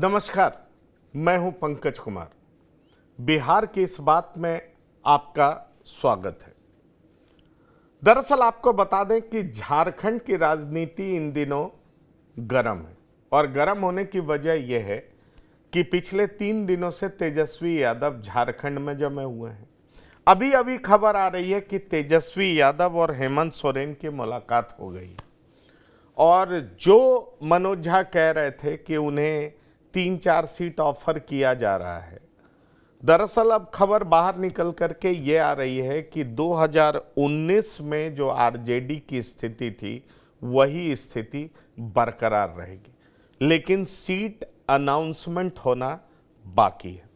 नमस्कार, मैं हूं पंकज कुमार। बिहार की इस बात में आपका स्वागत है। दरअसल आपको बता दें कि झारखंड की राजनीति इन दिनों गर्म है और गर्म होने की वजह यह है कि पिछले 3 दिनों से तेजस्वी यादव झारखंड में जमे हुए हैं। अभी अभी खबर आ रही है कि तेजस्वी यादव और हेमंत सोरेन की मुलाकात हो गई और जो मनोज झा कह रहे थे कि उन्हें 3-4 सीट ऑफर किया जा रहा है, दरअसल अब खबर बाहर निकल करके ये आ रही है कि 2019 में जो आरजेडी की स्थिति थी वही स्थिति बरकरार रहेगी, लेकिन सीट अनाउंसमेंट होना बाकी है।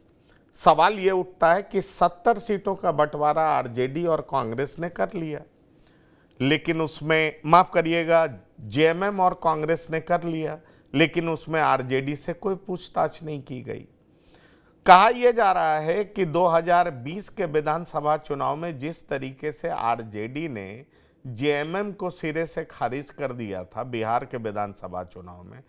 सवाल ये उठता है कि 70 सीटों का बंटवारा आरजेडी और कांग्रेस ने कर लिया, लेकिन उसमें माफ करिएगा जेएमएम और कांग्रेस ने कर लिया, लेकिन उसमें आरजेडी से कोई पूछताछ नहीं की गई। कहा यह जा रहा है कि 2020 के विधानसभा चुनाव में जिस तरीके से आरजेडी ने जेएमएम को सिरे से खारिज कर दिया था बिहार के विधानसभा चुनाव में,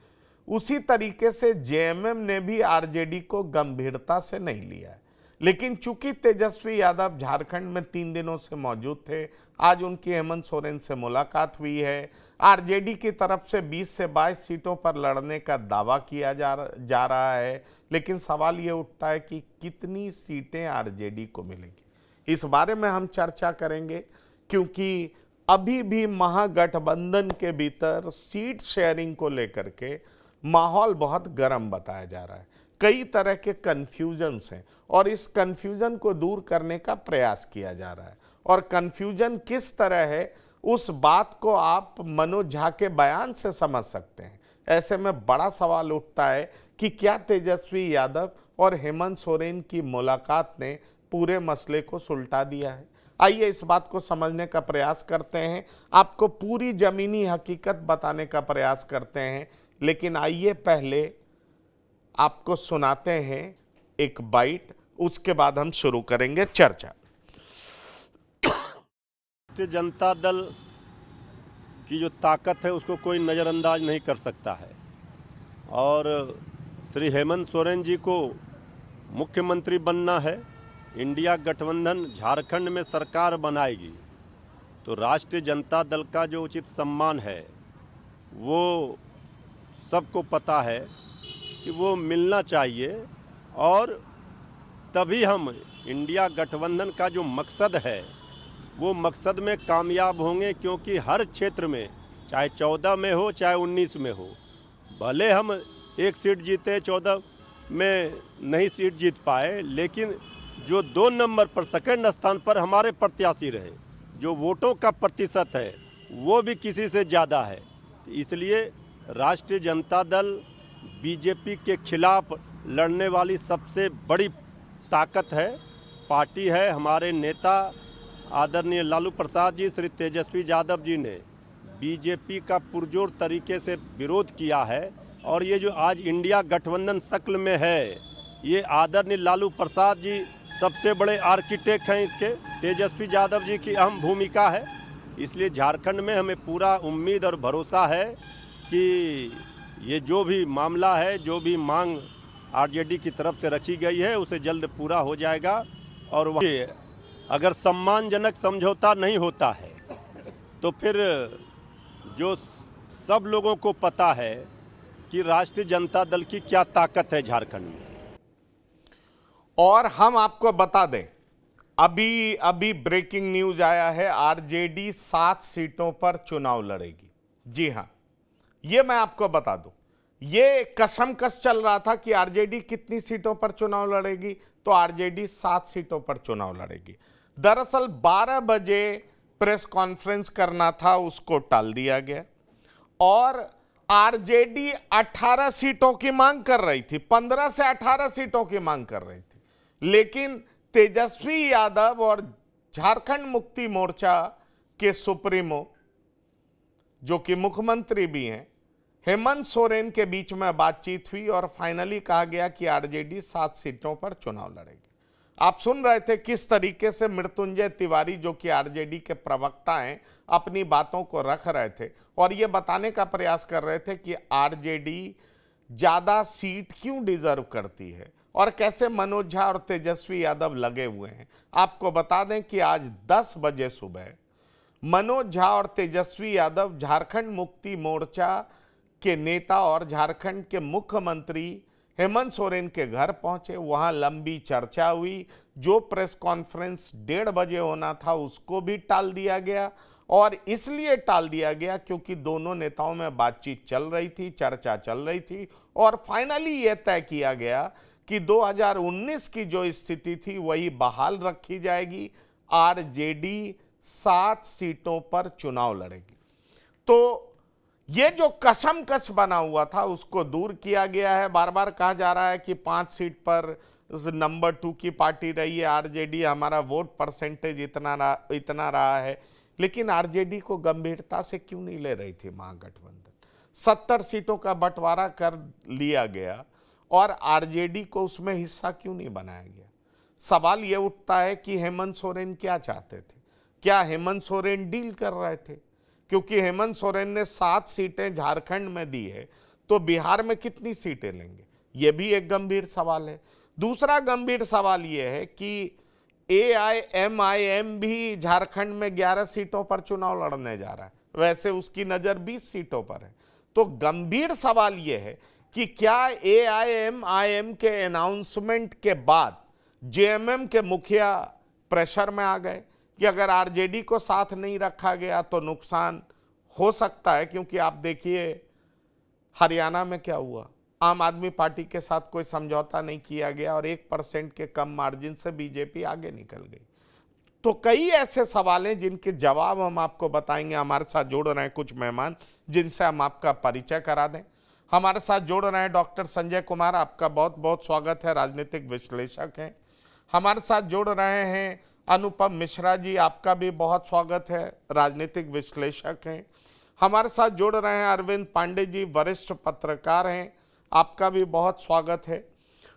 उसी तरीके से जेएमएम ने भी आरजेडी को गंभीरता से नहीं लिया है। लेकिन चूंकि तेजस्वी यादव झारखंड में 3 दिनों से मौजूद थे, आज उनकी हेमंत सोरेन से मुलाकात हुई है। आरजेडी की तरफ से 20 से 22 सीटों पर लड़ने का दावा किया जा रहा है, लेकिन सवाल ये उठता है कि कितनी सीटें आरजेडी को मिलेंगी। इस बारे में हम चर्चा करेंगे, क्योंकि अभी भी महागठबंधन के भीतर सीट शेयरिंग को लेकर के माहौल बहुत गर्म बताया जा रहा है। कई तरह के कन्फ्यूजन्स हैं और इस कन्फ्यूजन को दूर करने का प्रयास किया जा रहा है। और कन्फ्यूजन किस तरह है, उस बात को आप मनोज झा के बयान से समझ सकते हैं। ऐसे में बड़ा सवाल उठता है कि क्या तेजस्वी यादव और हेमंत सोरेन की मुलाकात ने पूरे मसले को सुलटा दिया है। आइए इस बात को समझने का प्रयास करते हैं, आपको पूरी जमीनी हकीकत बताने का प्रयास करते हैं। लेकिन आइए पहले आपको सुनाते हैं एक बाइट, उसके बाद हम शुरू करेंगे चर्चा। भारतीय जनता दल की जो ताकत है उसको कोई नज़रअंदाज नहीं कर सकता है और श्री हेमंत सोरेन जी को मुख्यमंत्री बनना है। इंडिया गठबंधन झारखंड में सरकार बनाएगी तो राष्ट्रीय जनता दल का जो उचित सम्मान है वो सबको पता है कि वो मिलना चाहिए और तभी हम इंडिया गठबंधन का जो मकसद है वो मकसद में कामयाब होंगे। क्योंकि हर क्षेत्र में, चाहे 14 में हो चाहे 19 में हो, भले हम 1 सीट जीते, 14 में नहीं सीट जीत पाए, लेकिन जो 2 नंबर पर सेकंड स्थान पर हमारे प्रत्याशी रहे, जो वोटों का प्रतिशत है वो भी किसी से ज़्यादा है। इसलिए राष्ट्रीय जनता दल बीजेपी के खिलाफ लड़ने वाली सबसे बड़ी ताकत है, पार्टी है। हमारे नेता आदरणीय लालू प्रसाद जी, श्री तेजस्वी यादव जी ने बीजेपी का पुरजोर तरीके से विरोध किया है और ये जो आज इंडिया गठबंधन शक्ल में है, ये आदरणीय लालू प्रसाद जी सबसे बड़े आर्किटेक्ट हैं इसके। तेजस्वी यादव जी की अहम भूमिका है। इसलिए झारखंड में हमें पूरा उम्मीद और भरोसा है कि ये जो भी मामला है, जो भी मांग आरजेडी की तरफ से रखी गई है, उसे जल्द पूरा हो जाएगा। और वह अगर सम्मानजनक समझौता नहीं होता है तो फिर जो सब लोगों को पता है कि राष्ट्रीय जनता दल की क्या ताकत है झारखंड में। और हम आपको बता दें, अभी ब्रेकिंग न्यूज आया है, आरजेडी 7 सीटों पर चुनाव लड़ेगी। जी हां, ये मैं आपको बता दूं, ये कसमकस चल रहा था कि आरजेडी कितनी सीटों पर चुनाव लड़ेगी, तो आरजेडी 7 सीटों पर चुनाव लड़ेगी। दरअसल 12 बजे प्रेस कॉन्फ्रेंस करना था, उसको टाल दिया गया और आरजेडी 18 सीटों की मांग कर रही थी, 15 से 18 सीटों की मांग कर रही थी। लेकिन तेजस्वी यादव और झारखंड मुक्ति मोर्चा के सुप्रीमो, जो कि मुख्यमंत्री भी हैं, हेमंत सोरेन के बीच में बातचीत हुई और फाइनली कहा गया कि आरजेडी 7 सीटों पर चुनाव लड़ेगी। आप सुन रहे थे किस तरीके से मृत्युंजय तिवारी, जो कि आरजेडी के प्रवक्ता हैं, अपनी बातों को रख रहे थे और ये बताने का प्रयास कर रहे थे कि आरजेडी ज्यादा सीट क्यों डिजर्व करती है और कैसे मनोज झा और तेजस्वी यादव लगे हुए हैं। आपको बता दें कि आज 10 बजे सुबह मनोज झा और तेजस्वी यादव झारखंड मुक्ति मोर्चा के नेता और झारखंड के मुख्यमंत्री हेमंत सोरेन के घर पहुंचे। वहां लंबी चर्चा हुई। जो प्रेस कॉन्फ्रेंस 1:30 बजे होना था उसको भी टाल दिया गया, और इसलिए टाल दिया गया क्योंकि दोनों नेताओं में बातचीत चल रही थी, चर्चा चल रही थी, और फाइनली यह तय किया गया कि 2019 की जो स्थिति थी वही बहाल रखी जाएगी। आरजेडी 7 सीटों पर चुनाव लड़ेगी। तो ये जो कशमकश बना हुआ था उसको दूर किया गया है। बार बार कहा जा रहा है कि 5 सीट पर नंबर 2 की पार्टी रही है आरजेडी, हमारा वोट परसेंटेज इतना रहा है, लेकिन आरजेडी को गंभीरता से क्यों नहीं ले रही थी महागठबंधन। 70 सीटों का बंटवारा कर लिया गया और आरजेडी को उसमें हिस्सा क्यों नहीं बनाया गया। सवाल यह उठता है कि हेमंत सोरेन क्या चाहते थे। क्या हेमंत सोरेन डील कर रहे थे? क्योंकि हेमंत सोरेन ने 7 सीटें झारखंड में दी है, तो बिहार में कितनी सीटें लेंगे, यह भी एक गंभीर सवाल है। दूसरा गंभीर सवाल यह है कि AIMIM भी झारखंड में 11 सीटों पर चुनाव लड़ने जा रहा है, वैसे उसकी नज़र 20 सीटों पर है। तो गंभीर सवाल यह है कि क्या AIMIM के अनाउंसमेंट के बाद JMM के मुखिया प्रेशर में आ गए कि अगर आरजेडी को साथ नहीं रखा गया तो नुकसान हो सकता है। क्योंकि आप देखिए हरियाणा में क्या हुआ, आम आदमी पार्टी के साथ कोई समझौता नहीं किया गया और 1% के कम मार्जिन से बीजेपी आगे निकल गई। तो कई ऐसे सवाल हैं जिनके जवाब हम आपको बताएंगे। हमारे साथ जुड़ रहे हैं कुछ मेहमान जिनसे हम आपका परिचय करा दें। हमारे साथ जुड़ रहे हैं डॉक्टर संजय कुमार, आपका बहुत बहुत स्वागत है, राजनीतिक विश्लेषक हैं। हमारे साथ जुड़ रहे हैं अनुपम मिश्रा जी, आपका भी बहुत स्वागत है, राजनीतिक विश्लेषक हैं। हमारे साथ जुड़ रहे हैं अरविंद पांडे जी, वरिष्ठ पत्रकार हैं, आपका भी बहुत स्वागत है।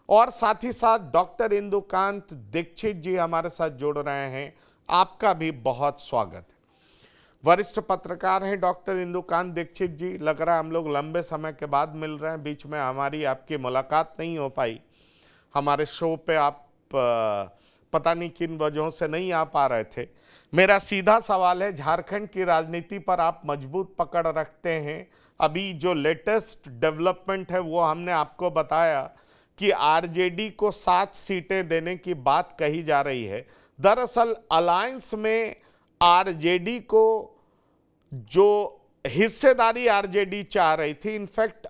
और साथ ही साथ डॉक्टर इंदुकांत दीक्षित जी हमारे साथ जुड़ रहे हैं, आपका भी बहुत स्वागत है। वरिष्ठ पत्रकार हैं डॉक्टर इंदुकांत दीक्षित जी, लग रहा है हम लोग लंबे समय के बाद मिल रहे हैं, बीच में हमारी आपकी मुलाकात नहीं हो पाई। हमारे शो पे आप पता नहीं किन वजहों से नहीं आ पा रहे थे। मेरा सीधा सवाल है, झारखंड की राजनीति पर आप मजबूत पकड़ रखते हैं। अभी जो लेटेस्ट डेवलपमेंट है वो हमने आपको बताया कि आरजेडी को 7 सीटें देने की बात कही जा रही है। दरअसल अलायंस में आरजेडी को जो हिस्सेदारी आरजेडी चाह रही थी, इनफैक्ट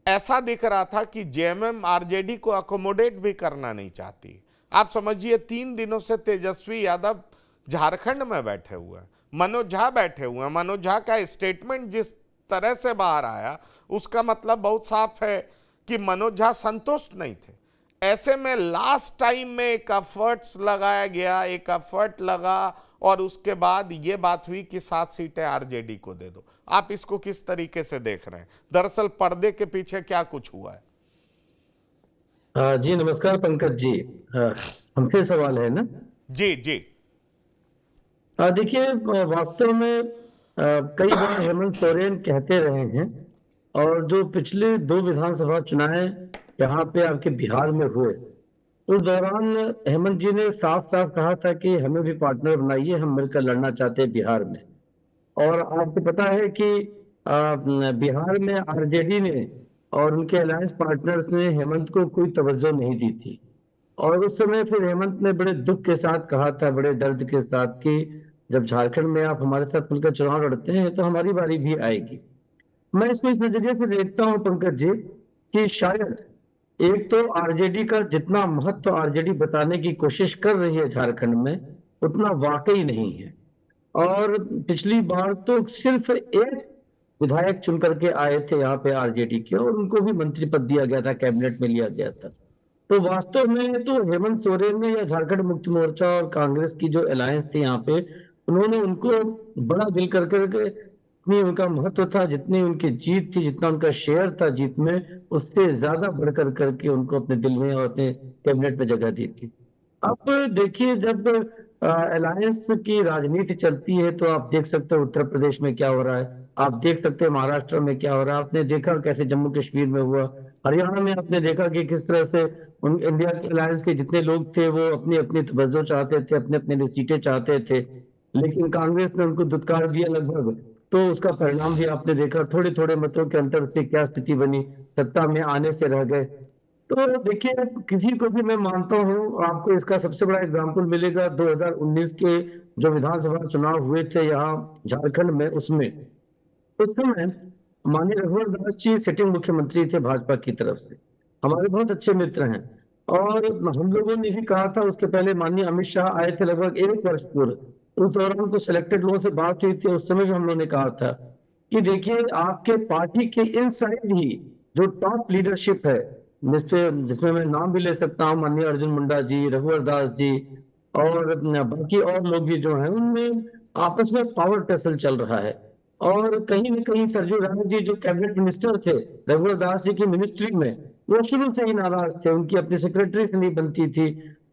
ऐसा दिख रहा था कि जेएमएम आरजेडी को अकोमोडेट भी करना नहीं चाहती। आप समझिए 3 दिनों से तेजस्वी यादव झारखंड में बैठे हुए हैं, मनोज झा बैठे हुए हैं। मनोज झा का स्टेटमेंट जिस तरह से बाहर आया उसका मतलब बहुत साफ है कि मनोज झा संतुष्ट नहीं थे। ऐसे में लास्ट टाइम में एक एफर्ट्स लगाया गया, एक एफर्ट लगा और उसके बाद ये बात हुई कि 7 सीटें आरजेडी को दे दो। आप इसको किस तरीके से देख रहे हैं? दरअसल पर्दे के पीछे क्या कुछ हुआ है? जी नमस्कार पंकज जी। हमसे सवाल है ना? जी जी। देखिए, वास्तव में कई बार हेमंत सोरेन कहते रहे हैं, और जो पिछले 2 विधानसभा चुनाव यहाँ पे आपके बिहार में हुए उस दौरान हेमंत जी ने साफ साफ कहा था कि हमें भी पार्टनर बनाइए, हम मिलकर लड़ना चाहते हैं बिहार में। और आपको पता है कि बिहार में आरजेडी ने और उनके अलायंस पार्टनर्स ने हेमंत को कोई तवज्जो नहीं दी थी। और उस समय फिर हेमंत ने बड़े दुख के साथ कहा था, बड़े दर्द के साथ, कि जब झारखंड में आप हमारे साथ मिलकर चुनाव लड़ते हैं तो हमारी बारी भी आएगी। मैं इसको इस नजरिए से देखता हूं पंकज जी कि शायद एक तो आरजेडी का जितना महत्व आरजेडी बताने की कोशिश कर रही है झारखंड में, उतना वाकई नहीं है। और पिछली बार तो सिर्फ एक विधायक चुन करके आए थे यहाँ पे आरजेडी के, और उनको भी मंत्री पद दिया गया था, कैबिनेट में लिया गया था। तो वास्तव में तो हेमंत सोरेन ने या झारखंड मुक्ति मोर्चा और कांग्रेस की जो अलायंस थी यहाँ पे, उन्होंने उनको बड़ा दिल कर करके, जितनी उनका महत्व था, जितनी उनकी जीत थी, जितना उनका शेयर था जीत में, उससे ज्यादा बढ़कर करके उनको अपने दिल में और अपने कैबिनेट में जगह दी थी। अब देखिए, जब अलायंस की राजनीति चलती है तो आप देख सकते हो उत्तर प्रदेश में क्या हो रहा है, आप देख सकते हैं महाराष्ट्र में क्या हो रहा है, आपने देखा कैसे जम्मू कश्मीर में हुआ, हरियाणा में आपने देखा कि किस तरह से उन इंडिया अलायंस के जितने लोग थे वो अपनी अपनी तवज्जो चाहते थे, अपने अपने लिए सीटें चाहते थे, लेकिन कांग्रेस ने उनको दुत्कार दिया लगभग। तो उसका परिणाम भी आपने देखा, थोड़े थोड़े मतों के अंतर से क्या स्थिति बनी, सत्ता में आने से रह गए। तो देखिए, किसी को भी मैं मानता हूँ, आपको इसका सबसे बड़ा एग्जाम्पल मिलेगा 2019 के जो विधानसभा चुनाव हुए थे यहाँ झारखंड में, उसमें उस समय माननीय रघुवर दास जी सिटिंग मुख्यमंत्री थे भाजपा की तरफ से, हमारे बहुत अच्छे मित्र हैं। और हम लोगों ने भी कहा था, उसके पहले माननीय अमित शाह आए थे लगभग 1 वर्ष पूर्व, उस दौरान कुछ सिलेक्टेड लोगों से बात हुई थी, उस समय भी हम लोगों ने कहा था कि देखिए, आपके पार्टी के इनसाइड ही जो टॉप लीडरशिप है, जिसमें मैं नाम भी ले सकता हूँ, माननीय अर्जुन मुंडा जी, रघुवर दास जी और बाकी और लोग भी जो हैं, उनमें आपस में पावर टसल चल रहा है। और कहीं न कहीं सरजू राय जी जो कैबिनेट मिनिस्टर थे रघुवर दास जी की मिनिस्ट्री में, वो शुरू से ही नाराज थे, उनकी अपनी सेक्रेटरी से नहीं बनती थी,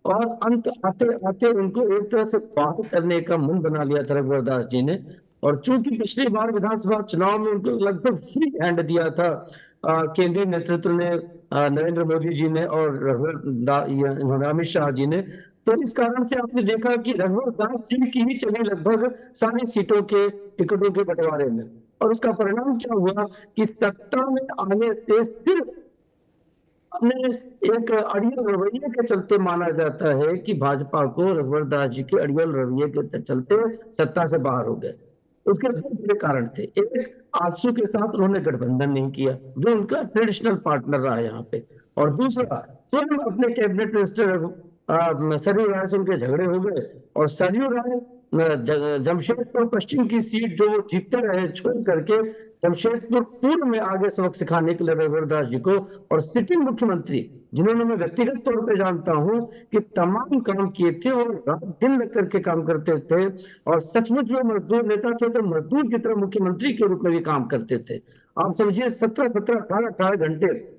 और अंत आते आते उनको एक तरह से बाहर करने का मन बना लिया था रघुवर दास जी ने। और चूंकि पिछली बार विधानसभा चुनाव में उनको लगभग फ्री हैंड दिया था केंद्रीय नेतृत्व ने, नरेंद्र मोदी जी ने और अमित शाह जी ने, तो इस कारण से आपने देखा कि रघुवर दास जी की ही चली लगभग सारी सीटों के टिकटों के बंटवारे में। और उसका परिणाम क्या हुआ कि सत्ता में आने से सिर्फ अपने एक अड़ियल रवैये के चलते माना जाता है कि भाजपा को रघुवर दास जी के अड़ियल रवैये के चलते सत्ता से बाहर हो गए। उसके दो बड़े कारण थे। एक, आजसू के साथ उन्होंने गठबंधन नहीं किया, जो उनका ट्रेडिशनल पार्टनर रहा यहाँ पे। और दूसरा, स्वयं अपने कैबिनेट मिनिस्टर सरयू राय से उनके झगड़े हो गए, और सरयू राय जमशेदपुर पश्चिम की सीट जो वो जीतते रहे छोड़ करके जमशेदपुर पूर्व में आगे सबक सिखाने के लिए रघुवर दास जी को, और सिटिंग मुख्यमंत्री जिन्होंने मैं व्यक्तिगत तौर पे जानता हूं कि तमाम काम किए थे और रात दिन लग करके काम करते थे, और सचमुच में मजदूर नेता थे, तो मजदूर की तरह मुख्यमंत्री के रूप में भी काम करते थे। आप समझिए 17-17, 18-18 घंटे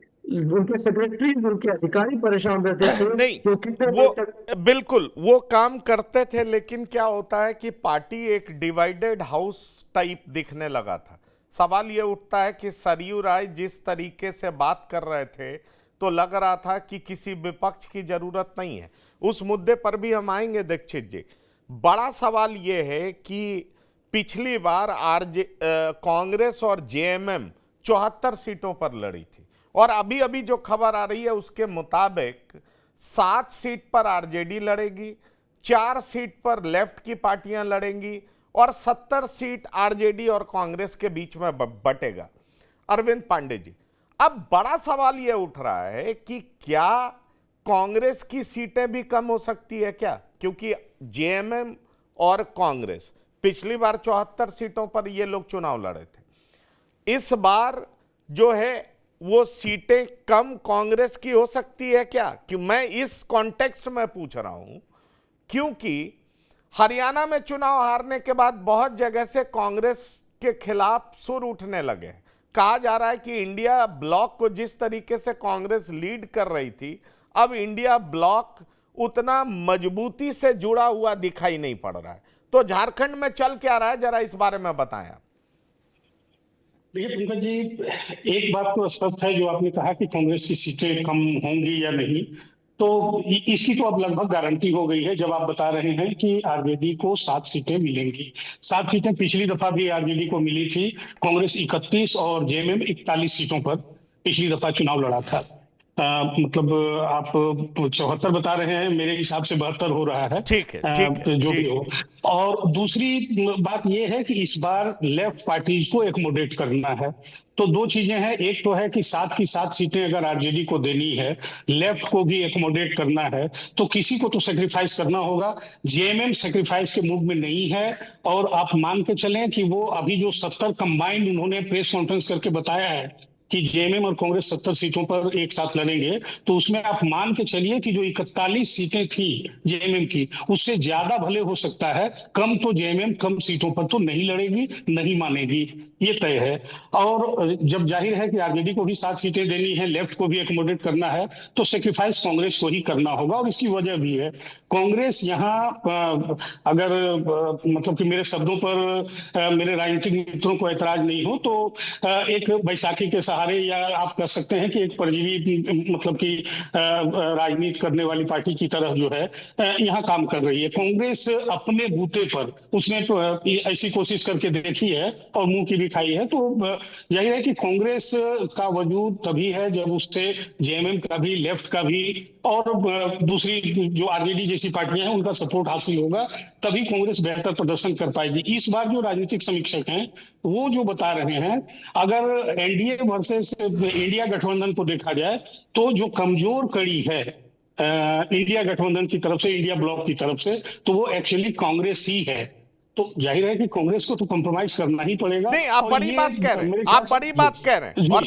उनके सेक्रेटरी, उनके अधिकारी परेशान रहते थे नहीं, कि कितने वो देर तक। बिल्कुल वो काम करते थे, लेकिन क्या होता है कि पार्टी एक डिवाइडेड हाउस टाइप दिखने लगा था। सवाल ये उठता है कि सरयू राय जिस तरीके से बात कर रहे थे, तो लग रहा था कि किसी विपक्ष की जरूरत नहीं है। उस मुद्दे पर भी हम आएंगे दीक्षित जी। बड़ा सवाल ये है कि पिछली बार कांग्रेस और जेएमएम 74 सीटों पर लड़ी थी, और अभी अभी जो खबर आ रही है उसके मुताबिक 7 सीट पर आरजेडी लड़ेगी, 4 सीट पर लेफ्ट की पार्टियां लड़ेंगी, और 70 सीट आरजेडी और कांग्रेस के बीच में बटेगा। अरविंद पांडे जी, अब बड़ा सवाल यह उठ रहा है कि क्या कांग्रेस की सीटें भी कम हो सकती है क्या? क्योंकि जेएमएम और कांग्रेस पिछली बार 74 सीटों पर ये लोग चुनाव लड़े थे। इस बार जो है वो सीटें कम कांग्रेस की हो सकती है क्या? क्यों मैं इस कॉन्टेक्स्ट में पूछ रहा हूं, क्योंकि हरियाणा में चुनाव हारने के बाद बहुत जगह से कांग्रेस के खिलाफ सुर उठने लगे हैं। कहा जा रहा है कि इंडिया ब्लॉक को जिस तरीके से कांग्रेस लीड कर रही थी, अब इंडिया ब्लॉक उतना मजबूती से जुड़ा हुआ दिखाई नहीं पड़ रहा है। तो झारखंड में चल क्या रहा है, जरा इस बारे में बताएं आप। देखिए पंकज जी, एक बात तो स्पष्ट है, जो आपने कहा कि कांग्रेस की सीटें कम होंगी या नहीं, तो इसकी तो अब लगभग गारंटी हो गई है, जब आप बता रहे हैं कि आरजेडी को 7 सीटें मिलेंगी। 7 सीटें पिछली दफा भी आरजेडी को मिली थी। कांग्रेस 31 और जेएमएम 41 सीटों पर पिछली दफा चुनाव लड़ा था। मतलब आप 74 बता रहे हैं, मेरे हिसाब से 72 हो रहा है। ठीक है, तो जो भी हो। और दूसरी बात यह है कि इस बार लेफ्ट पार्टीज को एकोमोडेट करना है। तो दो चीजें हैं, एक तो है कि 7 की 7 सीटें अगर आरजेडी को देनी है, लेफ्ट को भी एकोमोडेट करना है, तो किसी को तो सेक्रीफाइस करना होगा। जेएमएम सेक्रीफाइस के मूड में नहीं है, और आप मान के चलें कि वो अभी जो 70 कंबाइंड उन्होंने प्रेस कॉन्फ्रेंस करके बताया है कि जेएमएम और कांग्रेस 70 सीटों पर एक साथ लड़ेंगे, तो उसमें आप मान के चलिए कि जो 41 सीटें थी जेएमएम की, उससे ज्यादा भले हो सकता है, कम तो जेएमएम कम सीटों पर तो नहीं लड़ेगी, नहीं मानेगी, ये तय है। और जब जाहिर है कि आरजेडी को भी 7 सीटें देनी है, लेफ्ट को भी एकोमोडेट करना है, तो सेक्रीफाइस कांग्रेस को ही करना होगा। और इसकी वजह भी है, कांग्रेस यहाँ अगर मतलब कि मेरे शब्दों पर मेरे राजनीतिक मित्रों को ऐतराज नहीं हो, तो एक बैसाखी के सहारे, या आप कह सकते हैं कि एक परजीवी मतलब कि राजनीति करने वाली पार्टी की तरह जो है यहाँ काम कर रही है। कांग्रेस अपने बूते पर उसने तो ऐसी कोशिश करके देखी है और मुंह की भी खाई है। तो यही है कि कांग्रेस का वजूद तभी है जब उससे जेएमएम का भी, लेफ्ट का भी और दूसरी जो आरजेडी जैसी पार्टियां हैं उनका सपोर्ट हासिल होगा, तभी कांग्रेस बेहतर प्रदर्शन कर पाएगी। इस बार जो राजनीतिक समीक्षक हैं वो जो बता रहे हैं, अगर एनडीए वर्सेस इंडिया गठबंधन को देखा जाए तो जो कमजोर कड़ी है इंडिया गठबंधन की तरफ से, इंडिया ब्लॉक की तरफ से, तो वो एक्चुअली कांग्रेस ही है। तो जाहिर है कि कांग्रेस को तो कॉम्प्रोमाइज करना ही पड़ेगा। नहीं, आप और बड़ी ये बात कह रहे हैं, मेरे आप ख्याल से बड़ी बात कह रहे हैं। जी, और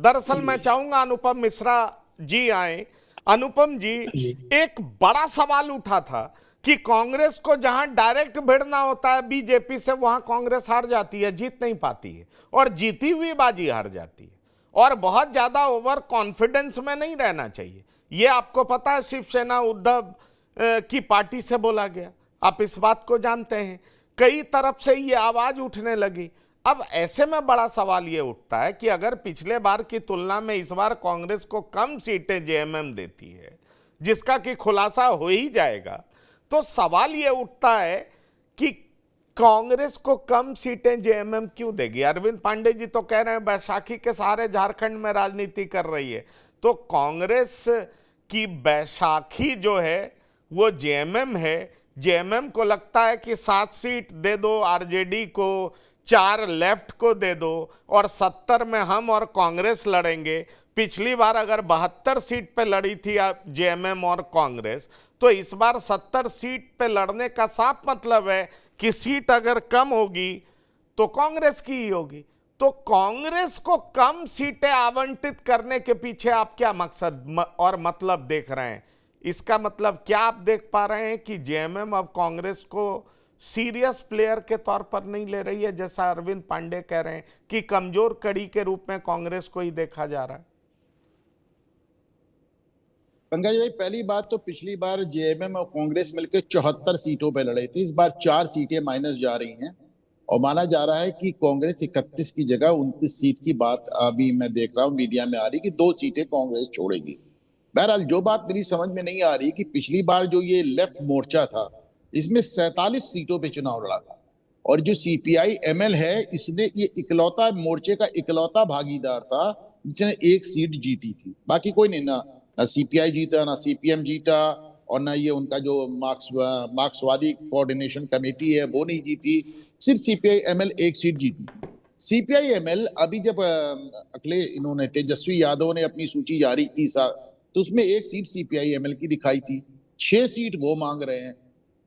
दरअसल मैं चाहूंगा अनुपम मिश्रा जी आए। अनुपम जी, जी। एक बड़ा सवाल उठा था कि कांग्रेस को जहां डायरेक्ट भिड़ना होता है बीजेपी से, वहां कांग्रेस हार जाती है, जीत नहीं पाती है, और जीती हुई बाजी हार जाती है। और बहुत ज्यादा ओवर कॉन्फिडेंस में नहीं रहना चाहिए, ये आपको पता है, शिवसेना उद्धव की पार्टी से बोला गया, आप इस बात को जानते हैं। कई तरफ से ये आवाज उठने लगी। अब ऐसे में बड़ा सवाल ये उठता है कि अगर पिछले बार की तुलना में इस बार कांग्रेस को कम सीटें जेएमएम देती है, जिसका कि खुलासा हो ही जाएगा, तो सवाल ये उठता है कि कांग्रेस को कम सीटें जेएमएम क्यों देगी? अरविंद पांडे जी तो कह रहे हैं बैसाखी के सहारे झारखंड में राजनीति कर रही है, तो कांग्रेस की बैसाखी जो है वो जेएमएम है। जेएमएम को लगता है कि 7 सीट दे दो आरजेडी को, 4 लेफ्ट को दे दो, और 70 में हम और कांग्रेस लड़ेंगे। पिछली बार अगर 72 सीट पे लड़ी थी जेएमएम और कांग्रेस, तो इस बार 70 सीट पे लड़ने का साफ मतलब है कि सीट अगर कम होगी तो कांग्रेस की ही होगी। तो कांग्रेस को कम सीटें आवंटित करने के पीछे आप क्या मकसद और मतलब देख रहे हैं? इसका मतलब क्या आप देख पा रहे हैं कि जेएमएम अब कांग्रेस को सीरियस प्लेयर के तौर पर नहीं ले रही है, जैसा अरविंद पांडे कह रहे हैं कि कमजोर कड़ी के रूप में कांग्रेस को ही देखा जा रहा है? पंकज भाई, पहली बात तो पिछली बार जेएमएम और कांग्रेस मिलकर 74 सीटों पे लड़े थे। इस बार 4 सीटें माइनस जा रही हैं और माना जा रहा है कि कांग्रेस 31 की जगह 29 सीट की बात अभी मैं देख रहा हूँ मीडिया में आ रही कि 2 सीटें कांग्रेस छोड़ेगी। बहरहाल जो बात मेरी समझ में नहीं आ रही कि पिछली बार जो ये लेफ्ट मोर्चा था, इसमें 47 सीटों पे चुनाव लड़ा था, और जो सीपीआई एमएल है, इसने ये इकलौता मोर्चे का इकलौता भागीदार था जिसने 1 सीट जीती थी। बाकी कोई नहीं, ना सीपीआई जीता, ना सीपीएम जीता, और ना ये उनका जो मार्क्सवादी कोऑर्डिनेशन कमेटी है वो नहीं जीती। सिर्फ सीपीआई एमएल 1 सीट जीती। सीपीआई एमएल अभी जब अगले इन्होंने तेजस्वी यादव ने अपनी सूची जारी की तो उसमें 1 सीट सीपीआई एमएल की दिखाई थी, 6 सीट वो मांग रहे हैं।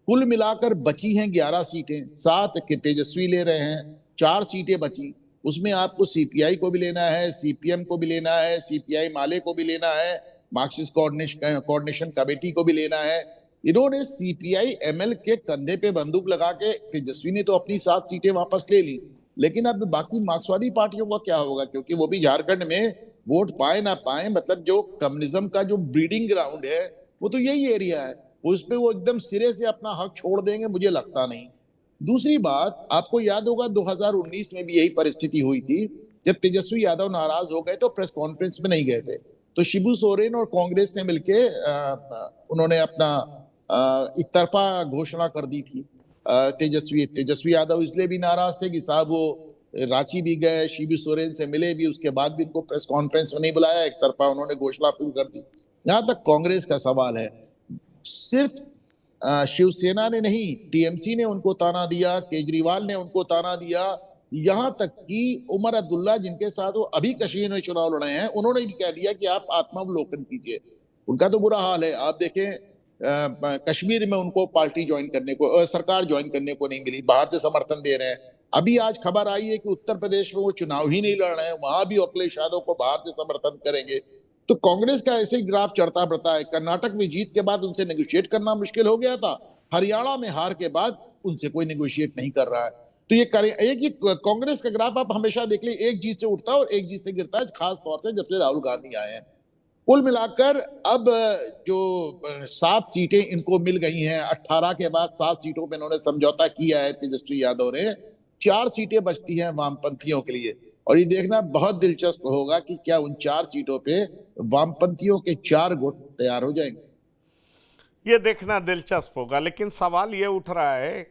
कुल मिलाकर बची हैं 11 सीटें, 7 के तेजस्वी ले रहे हैं, 4 सीटें बची। उसमें आपको सीपीआई को भी लेना है, सीपीएम को भी लेना है, सीपीआई माले को भी लेना है, मार्क्सिस्ट कोऑर्डिनेशन कमेटी को भी लेना है। इन्होंने सीपीआई एमएल के कंधे पे बंदूक लगा के, तेजस्वी ने तो अपनी 7 सीटें वापस ले ली, लेकिन अब बाकी मार्क्सवादी पार्टियों का क्या होगा? क्योंकि वो भी झारखंड में वोट पाए ना पाए, मतलब जो कम्युनिज्म का जो ब्रीडिंग ग्राउंड है वो तो यही एरिया है, उस पे वो एकदम सिरे से अपना हक छोड़ देंगे, मुझे लगता नहीं। दूसरी बात, आपको याद होगा 2019 में भी यही परिस्थिति हुई थी। जब तेजस्वी यादव नाराज हो गए तो प्रेस कॉन्फ्रेंस में नहीं गए थे, तो शिबू सोरेन और कांग्रेस ने मिलके उन्होंने अपना एक तरफा घोषणा कर दी थी। तेजस्वी यादव इसलिए भी नाराज थे कि साहब वो रांची भी गए, शिबू सोरेन से मिले भी, उसके बाद भी इनको प्रेस कॉन्फ्रेंस में नहीं बुलाया, एक तरफा उन्होंने घोषणा पूरी कर दी। यहाँ तक कांग्रेस का सवाल है, सिर्फ शिवसेना ने नहीं, टीएमसी ने उनको ताना दिया, केजरीवाल ने उनको ताना दिया, यहाँ तक कि उमर अब्दुल्ला जिनके साथ वो अभी कश्मीर में चुनाव लड़े हैं, उन्होंने भी कह दिया कि आप आत्मावलोकन कीजिए। उनका तो बुरा हाल है। आप देखें कश्मीर में उनको पार्टी ज्वाइन करने को, सरकार ज्वाइन करने को नहीं मिली, बाहर से समर्थन दे रहे हैं। अभी आज खबर आई है कि उत्तर प्रदेश में वो चुनाव ही नहीं लड़ रहे हैं, वहां भी अखिलेश यादव को बाहर से समर्थन करेंगे। तो कांग्रेस का ऐसे ही ग्राफ चढ़ता बढ़ता है। कर्नाटक में जीत के बाद उनसे नेगोशिएट करना मुश्किल हो गया था, हरियाणा में हार के बाद उनसे कोई नेगोशिएट नहीं कर रहा है। तो ये करें, एक ही कांग्रेस का ग्राफ आप हमेशा देख लीजिए, एक जीत से उठता है और एक जीत से गिरता है, खास तौर से जब से राहुल गांधी आए हैं। कुल मिलाकर अब जो 7 सीटें इनको मिल गई हैं, 18 के बाद 7 सीटों पे इन्होंने समझौता किया है तेजस्वी यादव ने, 4 सीटें बचती हैं वामपंथियों के लिए, और ये देखना बहुत दिलचस्प होगा कि क्या उन 4 सीटों पे वामपंथियों के 4 गुट तैयार हो जाएंगे। ये देखना दिलचस्प होगा, लेकिन सवाल ये उठ रहा है,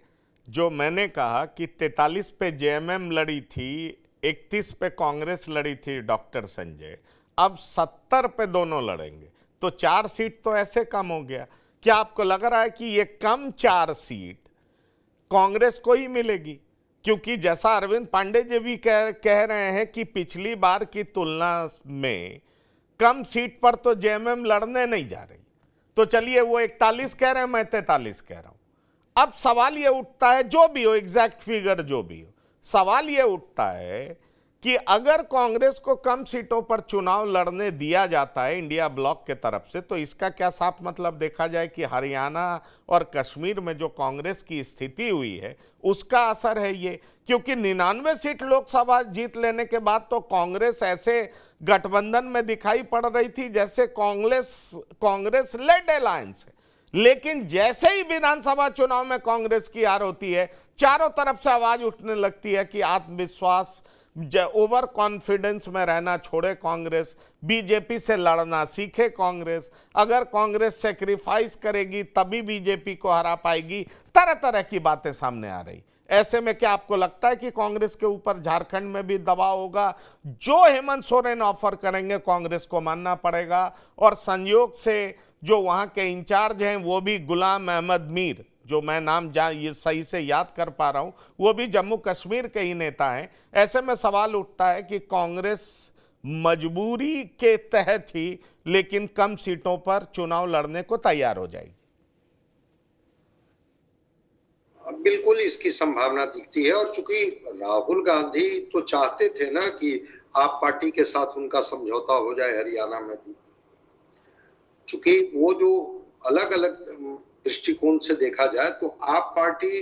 जो मैंने कहा कि 43 पे जेएमएम लड़ी थी, 31 पे कांग्रेस लड़ी थी डॉक्टर संजय, अब 70 पे दोनों लड़ेंगे, तो 4 सीट तो ऐसे कम हो गया। क्या आपको लग रहा है कि ये कम 4 सीट कांग्रेस को ही मिलेगी? क्योंकि जैसा अरविंद पांडे जी भी कह रहे हैं कि पिछली बार की तुलना में कम सीट पर तो जेएमएम लड़ने नहीं जा रही, तो चलिए वो 41 कह रहे हैं, मैं 43 कह रहा हूं। अब सवाल ये उठता है, जो भी हो एग्जैक्ट फिगर जो भी हो, सवाल ये उठता है कि अगर कांग्रेस को कम सीटों पर चुनाव लड़ने दिया जाता है इंडिया ब्लॉक के तरफ से, तो इसका क्या साफ मतलब देखा जाए कि हरियाणा और कश्मीर में जो कांग्रेस की स्थिति हुई है उसका असर है ये? क्योंकि 99 सीट लोकसभा जीत लेने के बाद तो कांग्रेस ऐसे गठबंधन में दिखाई पड़ रही थी जैसे कांग्रेस लेड अलायंस है, लेकिन जैसे ही विधानसभा चुनाव में कांग्रेस की हार होती है, चारों तरफ से आवाज उठने लगती है कि आत्मविश्वास, ओवर कॉन्फिडेंस में रहना छोड़े कांग्रेस, बीजेपी से लड़ना सीखे कांग्रेस, अगर कांग्रेस सेक्रीफाइस करेगी तभी बीजेपी को हरा पाएगी, तरह तरह की बातें सामने आ रही। ऐसे में क्या आपको लगता है कि कांग्रेस के ऊपर झारखंड में भी दबाव होगा? जो हेमंत सोरेन ऑफर करेंगे कांग्रेस को मानना पड़ेगा, और संयोग से जो वहां के इंचार्ज हैं वो भी गुलाम अहमद मीर, जो मैं नाम ये सही से याद कर पा रहा हूं, वो भी जम्मू कश्मीर के ही नेता हैं। ऐसे में सवाल उठता है कि कांग्रेस मजबूरी के तहत ही लेकिन कम सीटों पर चुनाव लड़ने को तैयार हो जाएगी। बिल्कुल इसकी संभावना दिखती है, और चूंकि राहुल गांधी तो चाहते थे ना कि आप पार्टी के साथ उनका समझौता हो जाए हरियाणा में भी, चूंकि वो जो अलग अलग दृष्टिकोण से देखा जाए तो आप पार्टी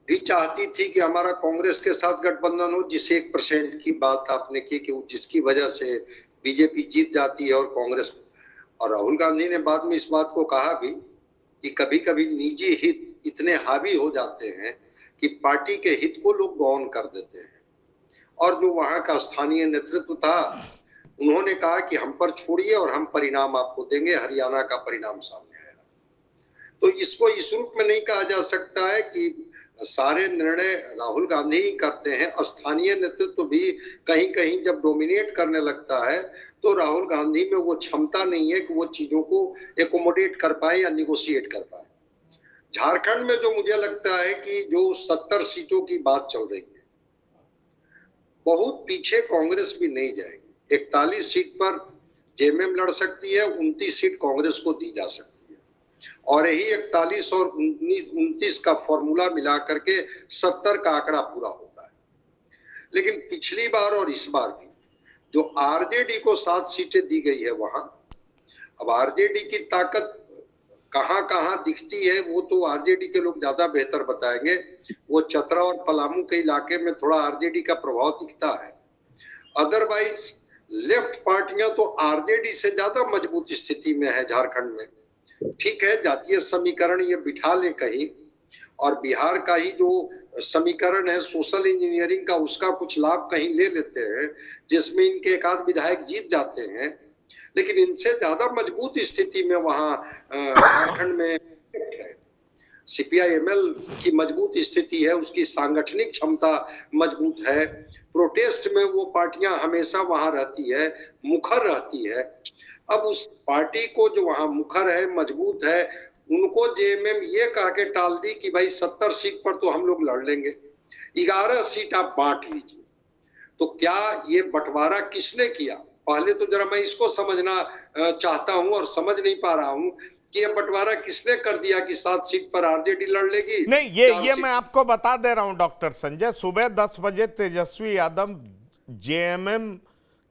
भी चाहती थी कि हमारा कांग्रेस के साथ गठबंधन हो, जिस 1% की बात आपने की कि जिसकी वजह से बीजेपी जीत जाती है और कांग्रेस, और राहुल गांधी ने बाद में इस बात को कहा भी कि कभी कभी निजी हित इतने हावी हो जाते हैं कि पार्टी के हित को लोग गौण कर देते हैं। और जो वहां का स्थानीय नेतृत्व था उन्होंने कहा कि हम पर छोड़िए और हम परिणाम आपको देंगे, हरियाणा का परिणाम सामने आएगा। तो इसको इस रूप में नहीं कहा जा सकता है कि सारे निर्णय राहुल गांधी ही करते हैं। स्थानीय नेतृत्व भी कहीं कहीं जब डोमिनेट करने लगता है तो राहुल गांधी में वो क्षमता नहीं है कि वो चीजों को एकोमोडेट कर पाए या निगोशिएट कर पाए। झारखंड में जो मुझे लगता है कि जो 70 सीटों की बात चल रही है, बहुत पीछे कांग्रेस भी नहीं जाएगी। 41 सीट पर जेएमएम लड़ सकती है, 29 सीट कांग्रेस को दी जा सकती है, और यही 41 और 29 का फॉर्मूला मिला करके 70 का आंकड़ा पूरा होता है। लेकिन पिछली बार और इस बार भी जो आरजेडी को 7 सीटें दी गई है, वहां अब आरजेडी की ताकत कहां कहां दिखती है वो तो आरजेडी के लोग ज्यादा बेहतर बताएंगे। वो चतरा और पलामू के इलाके में थोड़ा आरजेडी का प्रभाव दिखता है, अदरवाइज लेफ्ट पार्टियां तो आरजेडी से ज्यादा मजबूत स्थिति में है झारखंड में। ठीक है, जातीय समीकरण ये बिठा ले कहीं, और बिहार का ही जो समीकरण है सोशल इंजीनियरिंग का, उसका कुछ लाभ कहीं ले लेते हैं जिसमें इनके एक आध विधायक जीत जाते हैं, लेकिन इनसे ज्यादा मजबूत स्थिति में वहां झारखंड में है। सीपीआई-एमएल की मजबूत स्थिति है, उसकी सांगठनिक क्षमता मजबूत है, प्रोटेस्ट में वो पार्टियां हमेशा वहां रहती है, मुखर रहती है। अब उस पार्टी को जो वहां मुखर है, मजबूत है, उनको जेएमएम ये कह के टाल दी कि भाई 70 सीट पर तो हम लोग लड़ लेंगे, 11 सीट आप बांट लीजिए। तो क्या ये बंटवारा किसने किया? पहले तो जरा मैं इसको समझना चाहता हूं और समझ नहीं पा रहा हूं कि ये बंटवारा किसने कर दिया कि 7 सीट पर आरजेडी लड़ लेगी। नहीं, ये मैं आपको बता दे रहा हूं डॉक्टर संजय। सुबह 10 बजे तेजस्वी यादव जेएमएम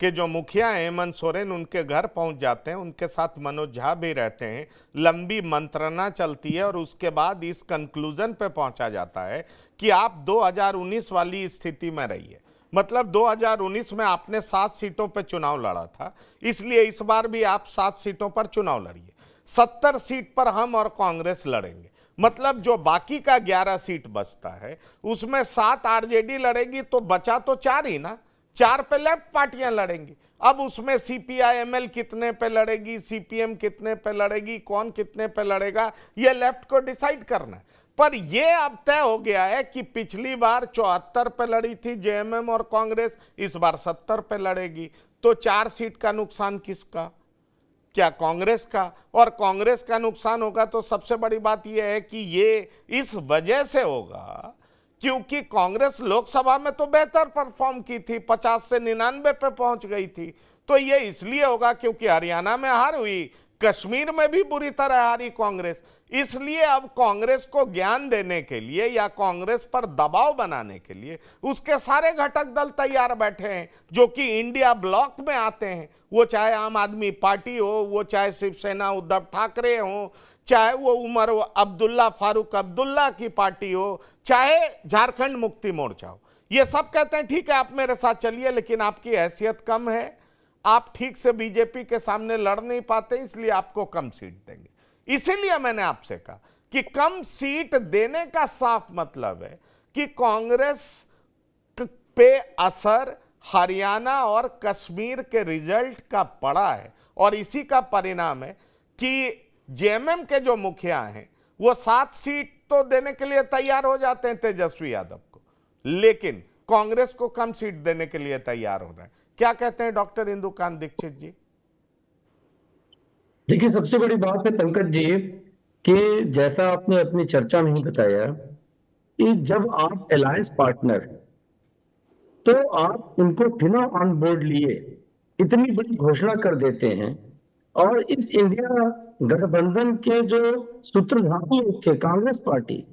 के जो मुखिया हेमंत सोरेन उनके घर पहुंच जाते हैं, उनके साथ मनोज झा भी रहते हैं, लंबी मंत्रणा चलती है और उसके बाद इस कंक्लूजन पे पहुंचा जाता है कि आप 2019 वाली स्थिति में रहिए। मतलब 2019 में आपने 7 सीटों पर चुनाव लड़ा था, इसलिए इस बार भी आप 7 सीटों पर चुनाव लड़िए। 70 सीट पर हम और कांग्रेस लड़ेंगे। मतलब जो बाकी का 11 सीट बचता है उसमें 7 आरजेडी लड़ेगी, तो बचा तो 4 ही ना, 4 पे लेफ्ट पार्टियां लड़ेंगी। अब उसमें सीपीआई-एमएल कितने पे लड़ेगी, सीपीएम कितने पे लड़ेगी, कौन कितने पे लड़ेगा, ये लेफ्ट को डिसाइड करना है। पर यह अब तय हो गया है कि पिछली बार 74 पे लड़ी थी जेएमएम और कांग्रेस, इस बार 70 पे लड़ेगी। तो 4 सीट का नुकसान किसका? क्या कांग्रेस का? और कांग्रेस का नुकसान होगा तो सबसे बड़ी बात यह है कि ये इस वजह से होगा क्योंकि कांग्रेस लोकसभा में तो बेहतर परफॉर्म की थी, 50 से 99 पे पहुंच गई थी। तो ये इसलिए होगा क्योंकि हरियाणा में हार हुई, कश्मीर में भी बुरी तरह हारी कांग्रेस। इसलिए अब कांग्रेस को ज्ञान देने के लिए या कांग्रेस पर दबाव बनाने के लिए उसके सारे घटक दल तैयार बैठे हैं जो कि इंडिया ब्लॉक में आते हैं। वो चाहे आम आदमी पार्टी हो, वो चाहे शिवसेना उद्धव ठाकरे हो, चाहे वो उमर अब्दुल्ला फारूक अब्दुल्ला की पार्टी हो, चाहे झारखंड मुक्ति मोर्चा हो। ये सब कहते हैं ठीक है आप मेरे साथ चलिए, लेकिन आपकी हैसियत कम है, आप ठीक से बीजेपी के सामने लड़ नहीं पाते, इसलिए आपको कम सीट देंगे। इसीलिए मैंने आपसे कहा कि कम सीट देने का साफ मतलब है कि कांग्रेस पे असर हरियाणा और कश्मीर के रिजल्ट का पड़ा है, और इसी का परिणाम है कि जेएमएम के जो मुखिया हैं वो 7 सीट तो देने के लिए तैयार हो जाते हैं तेजस्वी यादव को, लेकिन कांग्रेस को कम सीट देने के लिए तैयार हो रहे हैं। क्या कहते हैं डॉक्टर इंदुकांत दीक्षित जी? देखिए, सबसे बड़ी बात है पंकज जी कि जैसा आपने अपनी चर्चा में ही बताया कि जब आप अलायंस पार्टनर तो आप उनको बिना ऑन बोर्ड लिए इतनी बड़ी घोषणा कर देते हैं, और इस इंडिया गठबंधन के जो सूत्रधारी थे कांग्रेस पार्टी,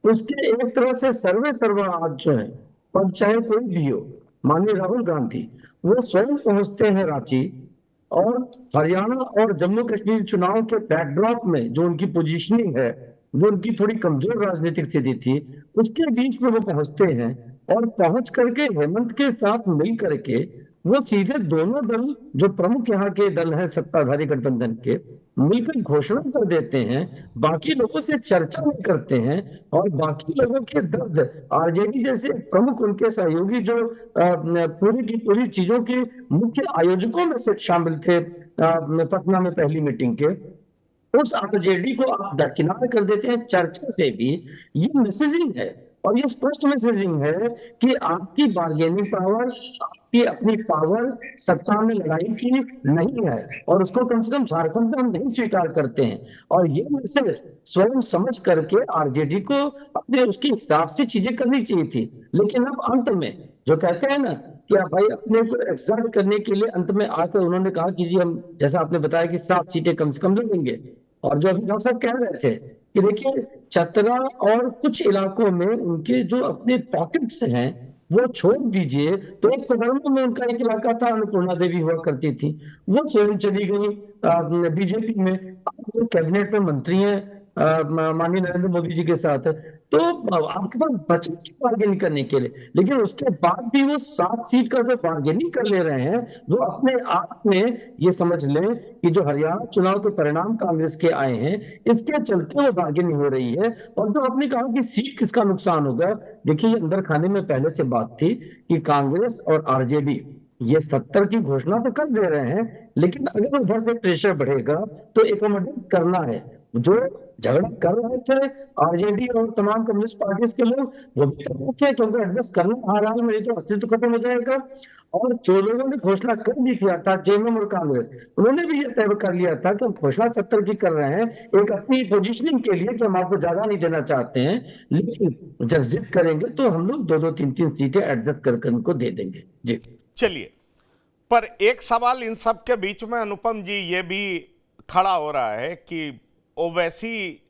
उसके एक तरह से सर्वे सर्वा आज जो है, पर चाहे कोई भी हो, माननीय राहुल गांधी वो स्वयं पहुंचते हैं रांची, और हरियाणा और जम्मू कश्मीर चुनाव के बैकड्रॉप में जो उनकी पोजीशनिंग है, जो उनकी थोड़ी कमजोर राजनीतिक स्थिति थी, उसके बीच में वो पहुंचते हैं, और पहुंच करके हेमंत के साथ मिल करके वो सीधे दोनों दल जो प्रमुख यहाँ के दल हैं सत्ताधारी गठबंधन के, मिलकर घोषणा कर देते हैं, बाकी लोगों से चर्चा नहीं करते हैं, और बाकी लोगों के दर्द आरजेडी जैसे प्रमुख उनके सहयोगी जो पूरी की पूरी चीजों के मुख्य आयोजकों में से शामिल थे पटना में पहली मीटिंग के, उस आरजेडी को आप दरकिनार कर देते हैं चर्चा से भी। ये मैसेजिंग है, और ये स्पष्ट मैसेजिंग है कि आपकी बार्गेनिंग पावर, आपकी अपनी पावर सत्ता में लड़ाई की नहीं है, और उसको कम से कम झारखंड में हम नहीं स्वीकार करते हैं। और ये मैसेज स्वयं समझ करके आरजेडी को अपने उसके हिसाब से चीजें करनी चाहिए थी। लेकिन अब अंत में जो कहते हैं ना कि भाई अपने को एक्सर्ट करने के लिए अंत में आकर उन्होंने कहा कि जी हम, जैसा आपने बताया कि 7 सीटें कम से कम लड़ेंगे। और जो अभी डॉक्टर साहब कह रहे थे कि देखिए चतरा और कुछ इलाकों में उनके जो अपने पॉकेट्स हैं वो छोड़ दीजिए, तो एक कोडरमा में उनका एक इलाका था, अन्नपूर्णा देवी हुआ करती थी, वो स्वयं चली गई बीजेपी में, वो कैबिनेट में मंत्री हैं माननीय नरेंद्र मोदी जी के साथ। तो आपके पास बचत की बार्गेनिंग करने के लिए, लेकिन उसके बाद भी वो 7 सीट का जो बार्गेनिंग कर ले रहे हैं, वो अपने आप में ये समझ लें कि जो हरियाणा चुनाव के परिणाम कांग्रेस के आए हैं, इसके चलते वो बार्गेनिंग हो रही है। और जो आपने कहा कि सीट किसका नुकसान होगा, देखिए ये अंदर खाने में पहले से बात थी कि कांग्रेस और आरजेडी ये 70 की घोषणा तो कर दे रहे हैं, लेकिन अगर उधर से प्रेशर बढ़ेगा तो एकोमोडेट करना है। जो झगड़ा कर रहे थे आरजेडी और तमाम कम्युनिस्ट पार्टीज के लोग, वो भी थे क्योंकि एडजस्ट करना आ रहा है, मेरी तो अस्तित्व खत्म हो जाएगा। और जो लोगों ने घोषणा कर दी थी अर्थात जेएमएम और कांग्रेस, उन्होंने भी ये तय कर लिया था कि हम घोषणा 70 की कर रहे हैं एक अपनी पोजीशनिंग के लिए कि हम आपको ज्यादा नहीं देना चाहते हैं, लेकिन जब जिद करेंगे तो हम लोग 2-2, 3-3 सीटें एडजस्ट कर उनको दे देंगे। जी चलिए, पर एक सवाल इन सब के बीच में अनुपम जी ये भी खड़ा हो रहा है कि ओवैसी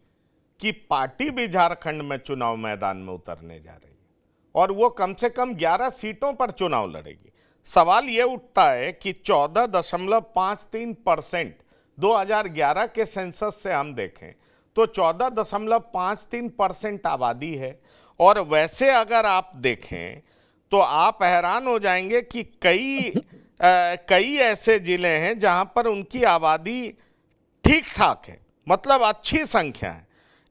की पार्टी भी झारखंड में चुनाव मैदान में उतरने जा रही है, और वो कम से कम 11 सीटों पर चुनाव लड़ेगी। सवाल ये उठता है कि 14.53% 2011 के सेंसस से हम देखें तो 14.53% आबादी है, और वैसे अगर आप देखें तो आप हैरान हो जाएंगे कि कई ऐसे जिले हैं जहां पर उनकी आबादी ठीक ठाक है, मतलब अच्छी संख्या है।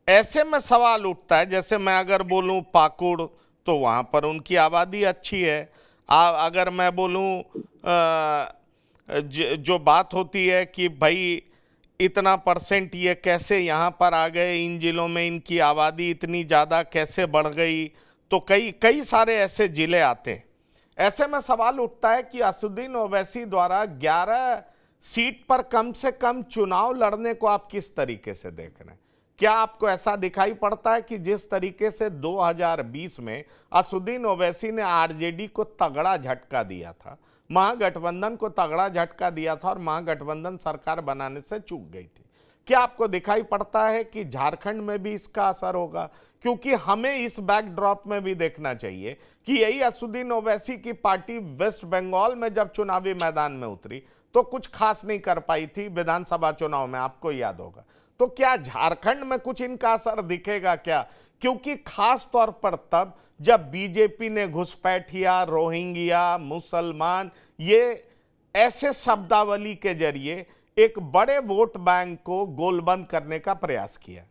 ऐसे में सवाल उठता है, जैसे मैं अगर बोलूं पाकुड़ तो वहां पर उनकी आबादी अच्छी है। अगर मैं बोलूं जो बात होती है कि भाई इतना परसेंट ये कैसे यहाँ पर आ गए, इन जिलों में इनकी आबादी इतनी ज़्यादा कैसे बढ़ गई, तो कई कई सारे ऐसे ज़िले आते हैं। ऐसे में सवाल उठता है कि असदुद्दीन ओवैसी द्वारा 11 सीट पर कम से कम चुनाव लड़ने को आप किस तरीके से देख रहे हैं? क्या आपको ऐसा दिखाई पड़ता है कि जिस तरीके से 2020 में असदुद्दीन ओवैसी ने आरजेडी को तगड़ा झटका दिया था, महागठबंधन को तगड़ा झटका दिया था और महागठबंधन सरकार बनाने से चूक गई थी, क्या आपको दिखाई पड़ता है कि झारखंड में भी इसका असर होगा? क्योंकि हमें इस बैकड्रॉप में भी देखना चाहिए कि यही असदुद्दीन ओवैसी की पार्टी वेस्ट बंगाल में जब चुनावी मैदान में उतरी तो कुछ खास नहीं कर पाई थी विधानसभा चुनाव में, आपको याद होगा। तो क्या झारखंड में कुछ इनका असर दिखेगा क्या? क्योंकि खास तौर पर तब जब बीजेपी ने घुसपैठिया, रोहिंग्या, मुसलमान, ये ऐसे शब्दावली के जरिए एक बड़े वोट बैंक को गोलबंद करने का प्रयास किया।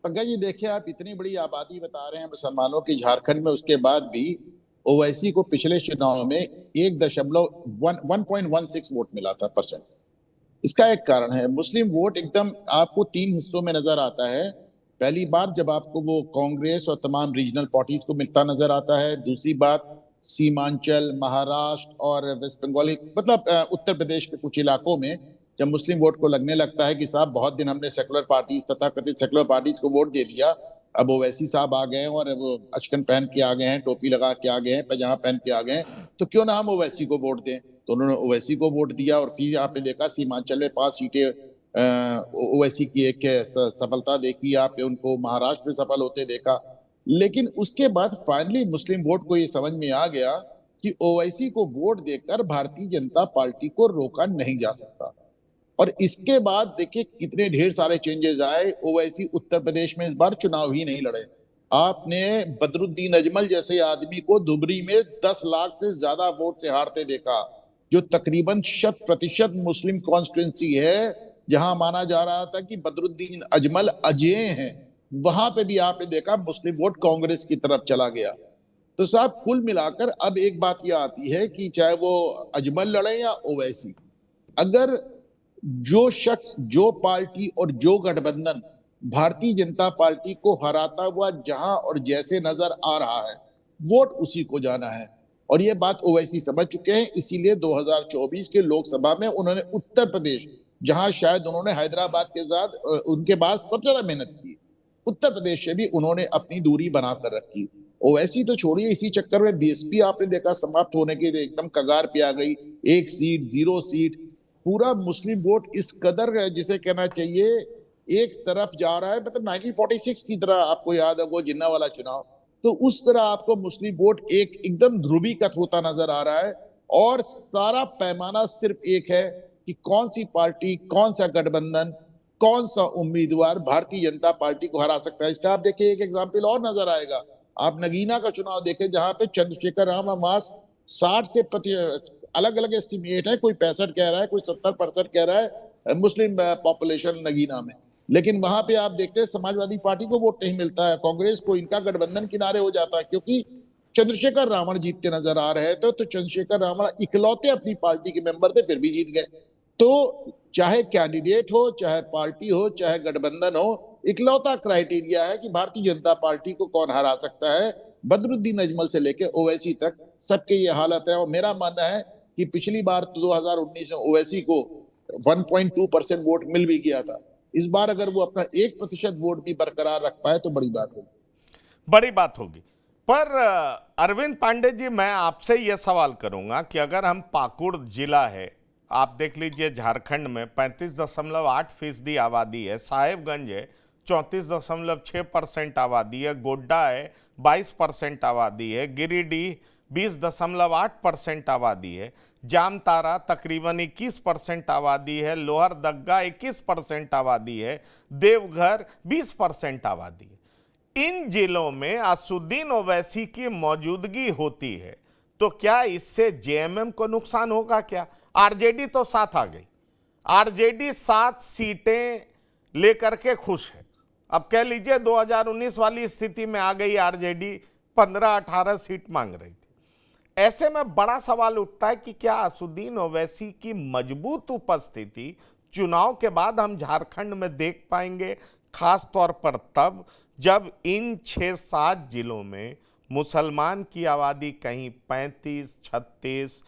पंकज जी देखिए, आप इतनी बड़ी आबादी बता रहे हैं मुसलमानों की झारखंड में, उसके बाद भी ओवैसी को पिछले चुनाव में 1.16 वोट मिला था परसेंट। इसका एक कारण है, मुस्लिम वोट एकदम आपको 3 हिस्सों में नजर आता है। पहली बार जब आपको वो कांग्रेस और तमाम रीजनल पार्टीज को मिलता नजर आता है। दूसरी बात सीमांचल, महाराष्ट्र और वेस्ट बंगाल, मतलब उत्तर प्रदेश के कुछ इलाकों में जब मुस्लिम वोट को लगने लगता है कि साहब बहुत दिन हमने सेकुलर पार्टीज, तथाकथित सेकुलर पार्टीज को वोट दे दिया, अब ओवैसी साहब आ गए हैं और वो अचकन पहन के आ गए हैं, टोपी लगा के आ गए हैं, पैजामा पहन के आ गए हैं, तो क्यों ना हम ओवैसी को वोट दें। तो उन्होंने ओवैसी को वोट दिया और फिर आपने देखा सीमांचल में 5 सीटें ओवैसी की एक सफलता देखी, आपने उनको महाराष्ट्र में सफल होते देखा। लेकिन उसके बाद फाइनली मुस्लिम वोट को ये समझ में आ गया कि ओवैसी को वोट देकर भारतीय जनता पार्टी को रोका नहीं जा सकता। और इसके बाद देखिए कितने ढेर सारे चेंजेस आए। ओवैसी उत्तर प्रदेश में इस बार चुनाव ही नहीं लड़े। आपने बदरुद्दीन अजमल जैसे आदमी को धुबरी में 10 लाख से ज्यादा वोट से हारते देखा, जो तकरीबन 100% मुस्लिम कॉन्स्टिट्यूंसी है, जहां माना जा रहा था कि बदरुद्दीन अजमल अजेय हैं, वहां पे भी आपने देखा मुस्लिम वोट कांग्रेस की तरफ चला गया। तो साहब कुल मिलाकर अब एक बात यह आती है कि चाहे वो अजमल लड़े या ओवैसी, अगर जो शख्स, जो पार्टी और जो गठबंधन भारतीय जनता पार्टी को हराता हुआ जहां और जैसे नजर आ रहा है, वोट उसी को जाना है। और ये बात ओवैसी समझ चुके हैं। इसीलिए 2024 के लोकसभा में उन्होंने उत्तर प्रदेश, जहां शायद उन्होंने हैदराबाद के साथ उनके बाद सबसे ज्यादा मेहनत की, उत्तर प्रदेश से भी उन्होंने अपनी दूरी बनाकर रखी। ओवैसी तो छोड़िए, इसी चक्कर में बीएसपी आपने देखा समाप्त होने के एकदम कगार पे आ गई। 1 सीट, 0 सीट, पूरा मुस्लिम वोट इस कदर, जिसे कहना चाहिए, एक तरफ जा रहा है, मतलब 1946 की तरह। आपको याद है वो जिन्ना वाला चुनाव, तो उस तरह आपको मुस्लिम वोट एक एकदम ध्रुवीकृत होता नजर आ रहा है। और सारा पैमाना सिर्फ एक है कि कौन सी पार्टी, कौन सा गठबंधन, कौन सा उम्मीदवार भारतीय जनता पार्टी को हरा सकता है। इसका आप देखिए एक एग्जाम्पल और नजर आएगा। आप नगीना का चुनाव देखें, जहां पे चंद्रशेखर रामावास 60 से अलग अलग एस्टिमेट है, कोई 65 कह रहा है, कोई 70% कह रहा है मुस्लिम पॉपुलेशन नगीना में। लेकिन वहां पे आप देखते हैं समाजवादी पार्टी को वोट नहीं मिलता है, कांग्रेस को, इनका गठबंधन किनारे हो जाता है, क्योंकि चंद्रशेखर रावण जीतते नजर आ रहे थे। तो चंद्रशेखर रावण इकलौते अपनी पार्टी के मेंबर थे, फिर भी जीत गए। तो चाहे कैंडिडेट हो, चाहे पार्टी हो, चाहे गठबंधन हो, इकलौता क्राइटेरिया है कि भारतीय जनता पार्टी को कौन हरा सकता है। बदरुद्दीन अजमल से लेकर ओवैसी तक सबके ये हालत है। और मेरा मानना है कि पिछली बार तो 2019 में ओवैसी को 1.2% वोट मिल भी गया था। इस बार अगर वो अपना 1% वोट भी बरकरार रख पाए तो बड़ी बात होगी, बड़ी बात होगी। पर अरविंद पांडे जी, मैं आपसे यह सवाल करूंगा कि अगर हम पाकुड़ जिला है, आप देख लीजिए झारखंड में 35.8% आबादी है, साहेबगंज है 34.6% आबादी है, गोड्डा है 22% आबादी है, गिरिडीह 20.8% आबादी है, जामतारा तकरीबन 21% आबादी है, लोहरदग्गा 21% आबादी है, देवघर 20% आबादी है। इन जिलों में असदुद्दीन ओवैसी की मौजूदगी होती है तो क्या इससे जेएमएम को नुकसान होगा क्या? आरजेडी तो साथ आ गई, आरजेडी 7 सीटें लेकर के खुश है, अब कह लीजिए 2019 वाली स्थिति में आ गई आरजेडी, 15-18 सीट मांग रही थी। ऐसे में बड़ा सवाल उठता है कि क्या असदुद्दीन ओवैसी की मजबूत उपस्थिति चुनाव के बाद हम झारखंड में देख पाएंगे, खास तौर पर तब जब इन 6-7 जिलों में मुसलमान की आबादी कहीं 35, 36,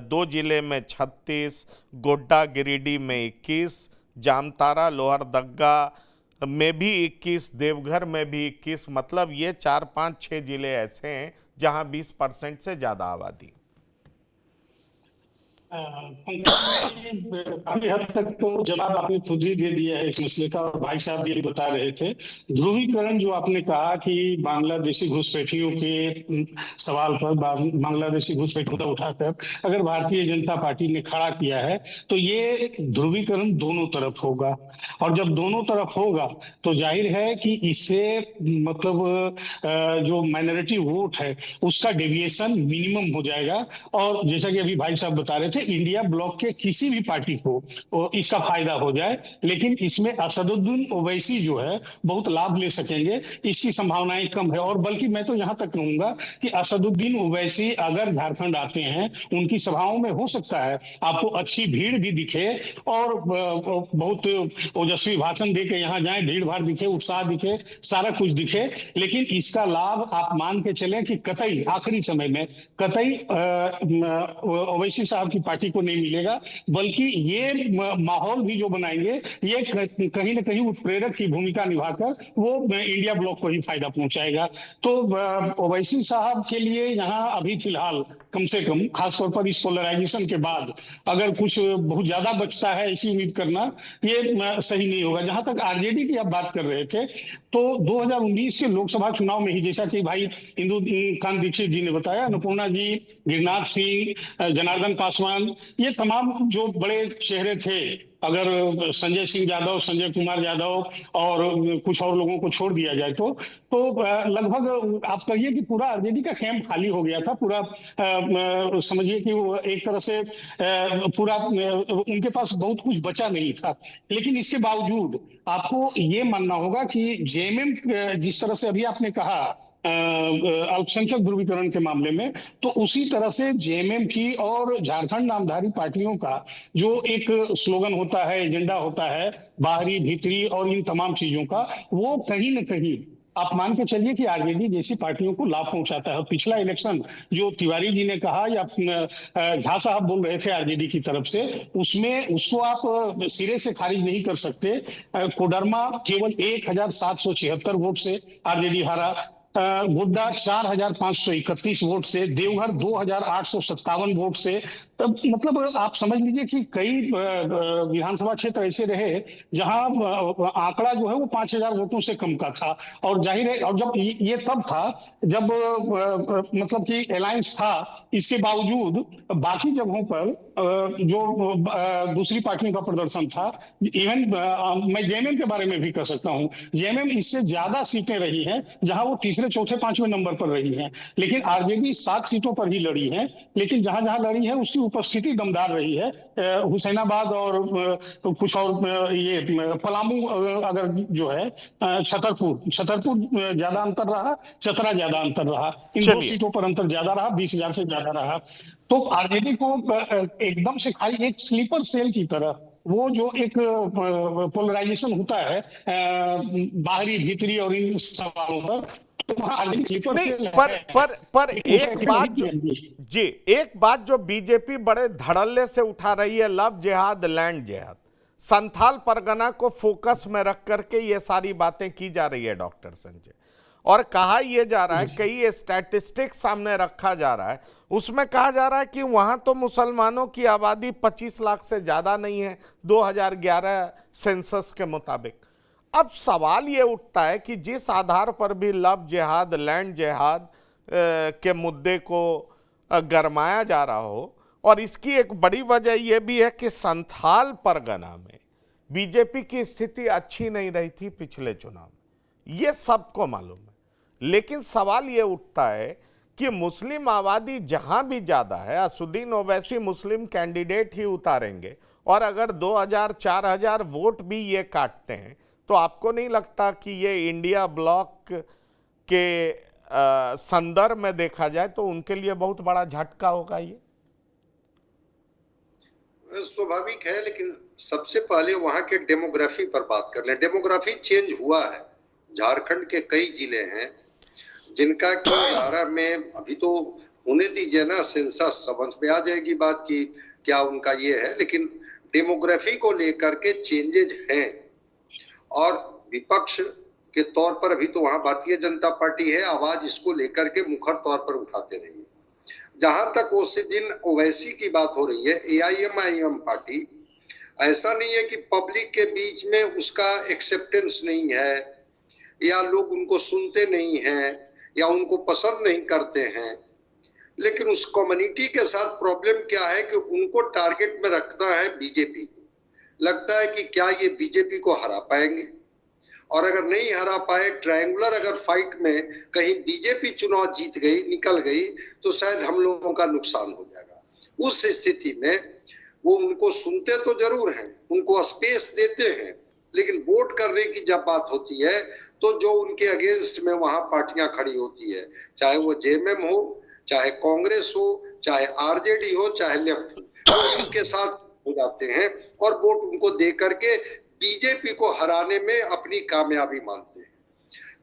2 जिले में 36, गोड्डा गिरिडीह में 21, जामताड़ा लोहरदगा में भी 21, देवघर में भी 21, मतलब ये 4, 5, 6 जिले ऐसे हैं जहां 20% से ज्यादा आबादी। काफी हद तक तो जवाब आपने खुद ही दे दिया है इस मसले का, और भाई साहब ये बता रहे थे। ध्रुवीकरण जो आपने कहा कि बांग्लादेशी घुसपैठियों के सवाल पर बांग्लादेशी घुसपैठियों को उठाकर अगर भारतीय जनता पार्टी ने खड़ा किया है, तो ये ध्रुवीकरण दोनों तरफ होगा, और जब दोनों तरफ होगा तो जाहिर है कि इससे मतलब जो माइनॉरिटी वोट है उसका डेविएशन मिनिमम हो जाएगा। और जैसा कि अभी भाई साहब बता रहे थे, इंडिया ब्लॉक के किसी भी पार्टी को इसका फायदा हो जाए, लेकिन इसमें असदुद्दीन ओवैसी जो है बहुत लाभ ले सकेंगे, इसकी संभावनाएं कम है। और बल्कि मैं तो यहां तक कहूंगा कि असदुद्दीन ओवैसी अगर झारखंड आते हैं, उनकी सभाओं में हो सकता है आपको अच्छी भीड़ भी दिखे और बहुत ओजस्वी भाषण दे के यहाँ जाए, भीड़ भाड़ दिखे, उत्साह दिखे, सारा कुछ दिखे, लेकिन इसका लाभ आप मान के चलें कि कतई आखिरी समय में कतई ओवैसी साहब की पार्टी को नहीं मिलेगा। बल्कि ये माहौल भी जो बनाएंगे, ये कहीं ना कहीं उत्प्रेरक की भूमिका निभाकर वो इंडिया ब्लॉक को ही फायदा पहुंचाएगा। तो ओवैसी साहब के लिए यहाँ अभी फिलहाल कम से कम, खासतौर पर इस पोलराइजेशन के बाद अगर कुछ बहुत ज्यादा बचता है, ऐसी उम्मीद करना ये सही नहीं होगा। जहां तक आरजेडी की आप बात कर रहे थे, तो 2019 के लोकसभा चुनाव में ही, जैसा कि भाई इंदु कांत दीक्षित जी ने बताया, अन्नपूर्णा जी, गिरिनाथ सिंह, जनार्दन पासवान, ये तमाम जो बड़े चेहरे थे, अगर संजय सिंह यादव, संजय कुमार यादव और कुछ और लोगों को छोड़ दिया जाए तो लगभग आप कहिए कि पूरा आरजेडी का कैंप खाली हो गया था। पूरा समझिए कि वो एक तरह से पूरा उनके पास बहुत कुछ बचा नहीं था। लेकिन इसके बावजूद आपको ये मानना होगा कि जेएमएम, जिस तरह से अभी आपने कहा अल्पसंख्यक ध्रुवीकरण के मामले में, तो उसी तरह से जेएमएम की और झारखंड नामधारी पार्टियों का जो एक स्लोगन होता है, एजेंडा होता है, बाहरी भीतरी और इन तमाम चीजों का, वो कहीं न कहीं आप मान के चलिए कि आरजेडी जैसी पार्टियों को लाभ पहुंचाता है। पिछला इलेक्शन जो तिवारी जी ने कहा या झा साहब बोल रहे थे आरजेडी की तरफ से, उसमें उसको आप सिरे से खारिज नहीं कर सकते। कोडरमा केवल 1776 वोट से आरजेडी हारा, गोड्डा 4531 वोट से, देवघर 2857 वोट से। तब मतलब आप समझ लीजिए कि कई विधानसभा क्षेत्र ऐसे रहे जहां आंकड़ा जो है वो 5000 वोटों से कम का था। और जाहिर है, और जब ये तब था जब मतलब कि अलायंस था, इसके बावजूद बाकी जगहों पर जो दूसरी पार्टियों का प्रदर्शन था, इवन मैं जेएमएम के बारे में भी कह सकता हूं, जेएमएम इससे ज्यादा सीटें रही हैं, जहां वो तीसरे, चौथे, पांचवें नंबर पर रही हैं। लेकिन आरजेडी 7 सीटों पर ही लड़ी है, लेकिन जहां जहां लड़ी है उसकी उपस्थिति दमदार रही है। हुसैनाबाद और कुछ और ये पलामू, अगर जो है छतरपुर ज्यादा अंतर रहा, चतरा ज्यादा अंतर रहा, इन 2 सीटों पर अंतर ज्यादा रहा, 20,000 से ज्यादा रहा। तो आरजेडी को एकदम से खाली एक स्लीपर सेल की तरह, वो जो एक पोलराइजेशन होता है बाहरी भीतरी और इन सवालों पर, पर एक बात जो बीजेपी बड़े धड़ल्ले से उठा रही है, लव जिहाद, लैंड जिहाद, संथाल परगना को फोकस में रख करके ये सारी बातें की जा रही है डॉक्टर संजय। और कहा यह जा रहा है, कई स्टैटिस्टिक्स सामने रखा जा रहा है, उसमें कहा जा रहा है कि वहां तो मुसलमानों की आबादी 25 लाख से ज्यादा नहीं है 2011 सेंसस के मुताबिक। अब सवाल ये उठता है कि जिस आधार पर भी लव जिहाद, लैंड जिहाद के मुद्दे को गरमाया जा रहा हो, और इसकी एक बड़ी वजह यह भी है कि संथाल परगना में बीजेपी की स्थिति अच्छी नहीं रही थी पिछले चुनाव में, ये सबको मालूम है। लेकिन सवाल ये उठता है कि मुस्लिम आबादी जहां भी ज्यादा है, असदुद्दीन ओवैसी मुस्लिम कैंडिडेट ही उतारेंगे, और अगर 2000-4000 वोट भी ये काटते हैं तो आपको नहीं लगता कि ये इंडिया ब्लॉक के संदर्भ में देखा जाए तो उनके लिए बहुत बड़ा झटका होगा ये? स्वाभाविक है, लेकिन सबसे पहले वहां के डेमोग्राफी पर बात कर लें। डेमोग्राफी चेंज हुआ है। झारखंड के कई जिले हैं जिनका कि 11 में अभी तो होने दीजिए ना, सेंसस समझ में आ जाएगी बात की क्या उनका ये है, लेकिन डेमोग्राफी को लेकर के चेंजेज हैं। और विपक्ष के तौर पर अभी तो वहां भारतीय जनता पार्टी है, आवाज इसको लेकर के मुखर तौर पर उठाते रही है। जहां तक ओसिदिन ओवैसी की बात हो रही है, एआईएमआईएम पार्टी, ऐसा नहीं है कि पब्लिक के बीच में उसका एक्सेप्टेंस नहीं है या लोग उनको सुनते नहीं हैं या उनको पसंद नहीं करते हैं, लेकिन उस कम्युनिटी के साथ प्रॉब्लम क्या है कि उनको टारगेट में रखता है बीजेपी को। लगता है कि क्या ये बीजेपी को हरा पाएंगे, और अगर नहीं हरा पाए, ट्रायंगुलर अगर फाइट में कहीं बीजेपी चुनाव जीत गई, निकल गई, तो शायद हम लोगों का नुकसान हो जाएगा। उस स्थिति में वो उनको सुनते तो जरूर हैं, उनको स्पेस देते हैं, लेकिन वोट करने की जब बात होती है तो जो उनके अगेंस्ट में वहां पार्टियां खड़ी होती है, चाहे वो जेएमएम हो, चाहे कांग्रेस हो, चाहे आरजेडी हो, चाहे लेफ्ट हो, वो उनके साथ हो जाते हैं और वोट उनको दे करके बीजेपी को हराने में अपनी कामयाबी मानते हैं।